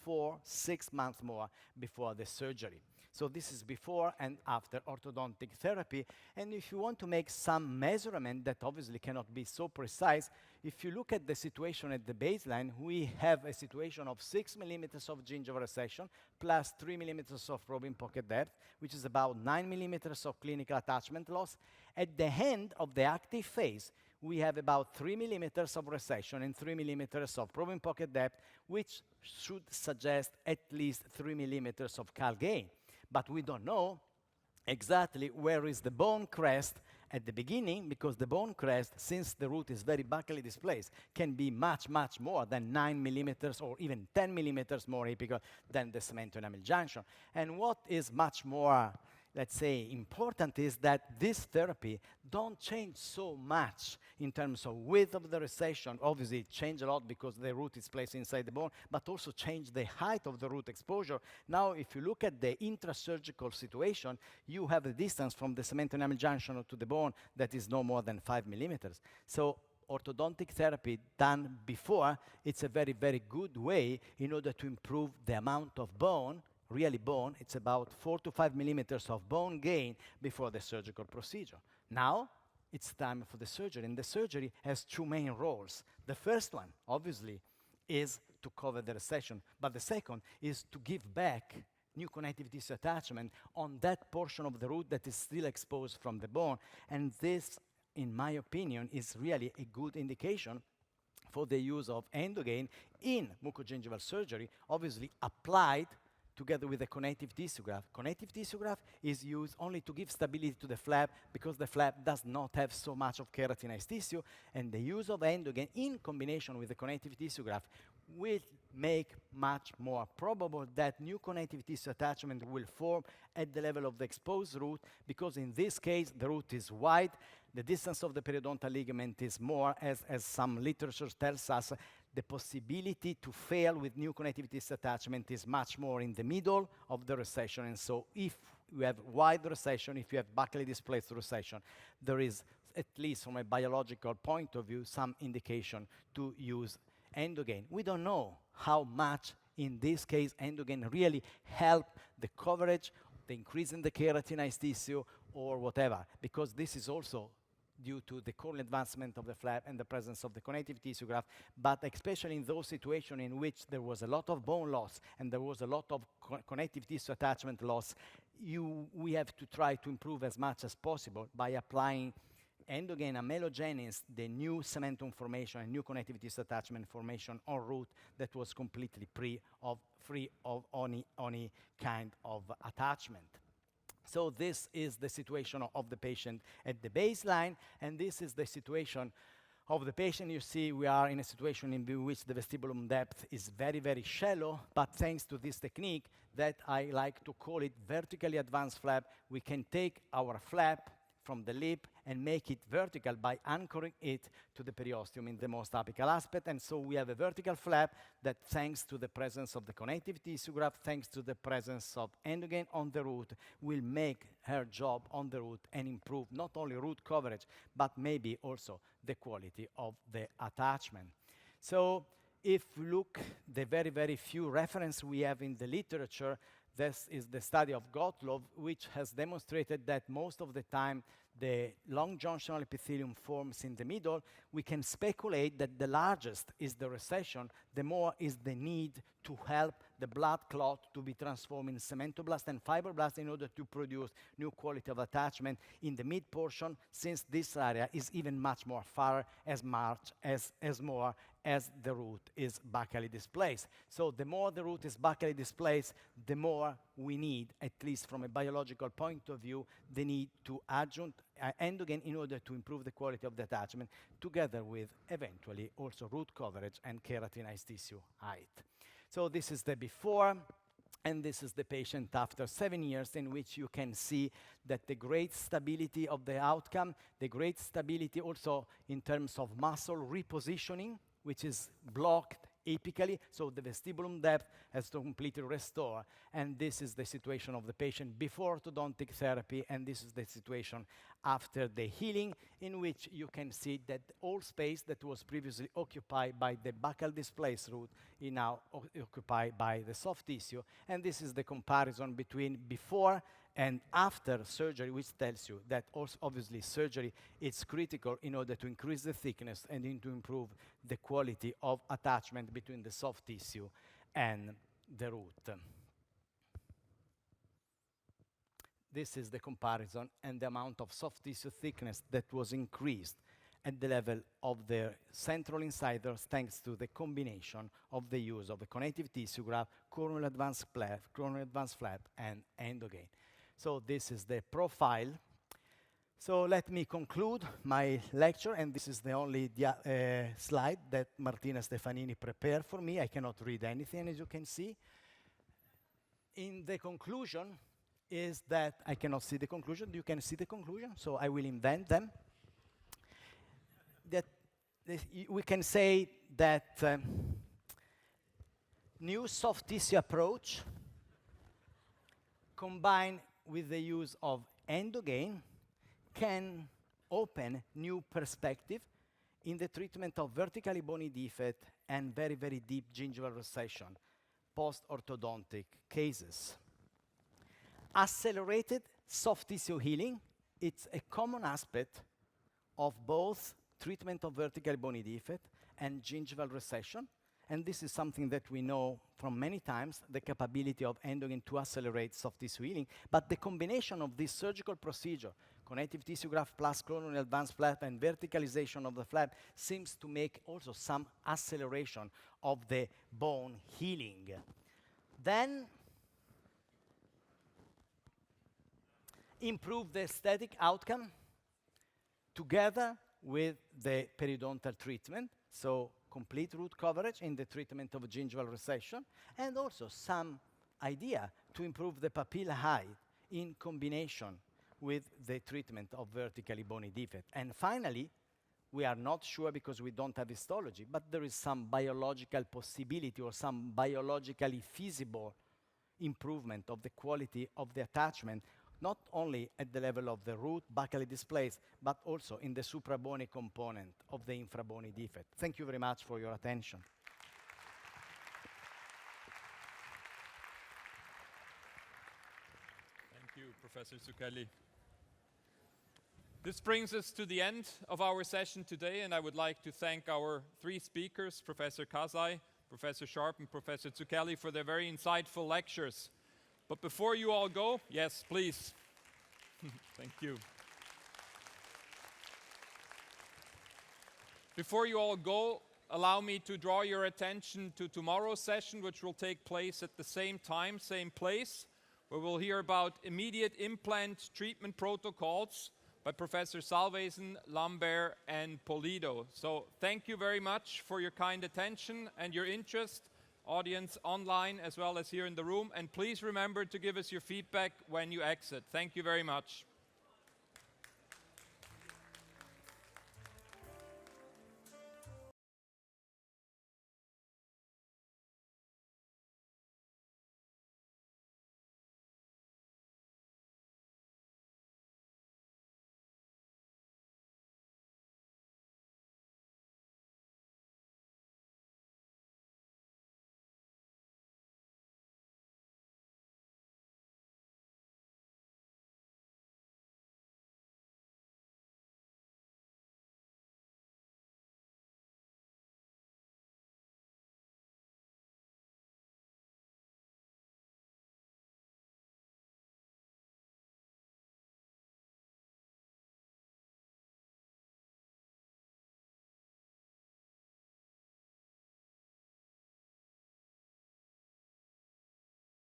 4-6 months more before the surgery. So this is before and after orthodontic therapy. And if you want to make some measurement that obviously cannot be so precise, if you look at the situation at the baseline, we have a situation of 6 millimeters of gingival recession plus 3 millimeters of probing pocket depth, which is about 9 millimeters of clinical attachment loss. At the end of the active phase, we have about 3 millimeters of recession and 3 millimeters of probing pocket depth, which should suggest at least 3 millimeters of cal gain. But we don't know exactly where is the bone crest at the beginning, because the bone crest, since the root is very buccally displaced, can be much, much more than 9 millimeters or even 10 millimeters more apical than the cement enamel junction. And what is much more, let's say, important is that this therapy don't change so much in terms of width of the recession. Obviously, it change a lot because the root is placed inside the bone, but also change the height of the root exposure. Now, if you look at the intrasurgical situation, you have a distance from the cement enamel junction to the bone that is no more than 5 millimeters. So orthodontic therapy done before, it's a very, very good way in order to improve the amount of bone, really bone. It's about 4 to 5 millimeters of bone gain before the surgical procedure. Now, it's time for the surgery, and the surgery has two main roles. The first one, obviously, is to cover the recession, but the second is to give back new connective tissue attachment on that portion of the root that is still exposed from the bone, and this, in my opinion, is really a good indication for the use of Emdogain in mucogingival surgery, obviously applied together with a connective tissue graft. Connective tissue graft is used only to give stability to the flap because the flap does not have so much of keratinized tissue, and the use of Emdogain in combination with the connective tissue graft will make much more probable that new connective tissue attachment will form at the level of the exposed root, because in this case the root is wide, the distance of the periodontal ligament is more, as some literature tells us. The possibility to fail with new connective tissue attachment is much more in the middle of the recession, and so if you have wide recession, if you have buccally displaced recession, there is, at least from a biological point of view, some indication to use Emdogain. We don't know how much, in this case, Emdogain really help the coverage, the increase in the keratinized tissue, or whatever, because this is also due to the corneal advancement of the flap and the presence of the connective tissue graft, but especially in those situations in which there was a lot of bone loss and there was a lot of connective tissue attachment loss, we have to try to improve as much as possible by applying Emdogain amelogenes, the new cementum formation and new connective tissue attachment formation on root that was completely free of any kind of attachment. So this is the situation of the patient at the baseline, and this is the situation of the patient. You see, we are in a situation in which the vestibulum depth is very, very shallow, but thanks to this technique that I like to call it vertically advanced flap, we can take our flap from the lip and make it vertical by anchoring it to the periosteum in the most apical aspect. And so we have a vertical flap that, thanks to the presence of the connective tissue graft, thanks to the presence of Emdogain on the root, will make her job on the root and improve not only root coverage, but maybe also the quality of the attachment. So if we look the very, very few reference we have in the literature, this is the study of Gottlob, which has demonstrated that most of the time the long junctional epithelium forms in the middle. We can speculate that the largest is the recession, the more is the need to help the blood clot to be transformed in cementoblast and fibroblast in order to produce new quality of attachment in the mid portion, since this area is even much more far as much as more as the root is buccally displaced. So the more the root is buccally displaced, the more we need, at least from a biological point of view, the need to adjunct Emdogain in order to improve the quality of the attachment, together with eventually also root coverage and keratinized tissue height. So this is the before, and this is the patient after 7 years, in which you can see that the great stability of the outcome, the great stability also in terms of muscle repositioning, which is blocked apically, so the vestibulum depth has to completely restore. And this is the situation of the patient before orthodontic therapy, and this is the situation after the healing, in which you can see that all space that was previously occupied by the buccal displaced root is now occupied by the soft tissue. And this is the comparison between before and after surgery, which tells you that also obviously surgery is critical in order to increase the thickness and to improve the quality of attachment between the soft tissue and the root. This is the comparison and the amount of soft tissue thickness that was increased at the level of the central incisors thanks to the combination of the use of the connective tissue graft, coronal advanced flap, and Emdogain. So this is the profile. So let me conclude my lecture, and this is the only slide that Martina Stefanini prepared for me. I cannot read anything, as you can see. In the conclusion is that I cannot see the conclusion. You can see the conclusion, so I will invent them. That we can say that new soft tissue approach combined with the use of Emdogain can open new perspective in the treatment of vertically bony defect and very, very deep gingival recession, post-orthodontic cases. Accelerated soft tissue healing, it's a common aspect of both treatment of vertically bony defect and gingival recession. And this is something that we know from many times, the capability of Emdogain to accelerate soft tissue healing. But the combination of this surgical procedure, connective tissue graft plus coronal advanced flap and verticalization of the flap, seems to make also some acceleration of the bone healing. Then, improve the aesthetic outcome together with the periodontal treatment. So complete root coverage in the treatment of gingival recession, and also some idea to improve the papilla height in combination with the treatment of vertically bony defect. And finally, we are not sure because we don't have histology, but there is some biological possibility or some biologically feasible improvement of the quality of the attachment, not only at the level of the root buccally displaced, but also in the suprabony component of the infrabony defect. Thank you very much for your attention. Thank you, Professor Zucchelli. This brings us to the end of our session today, and I would like to thank our three speakers, Professor Kasaj, Professor Sharpe, and Professor Zucchelli, for their very insightful lectures. But before you all go, yes, please. Thank you. Before you all go, allow me to draw your attention to tomorrow's session, which will take place at the same time, same place, where we'll hear about immediate implant treatment protocols by Professor Salvesen, Lambert, and Polido. So thank you very much for your kind attention and your interest, audience online as well as here in the room. And please remember to give us your feedback when you exit. Thank you very much.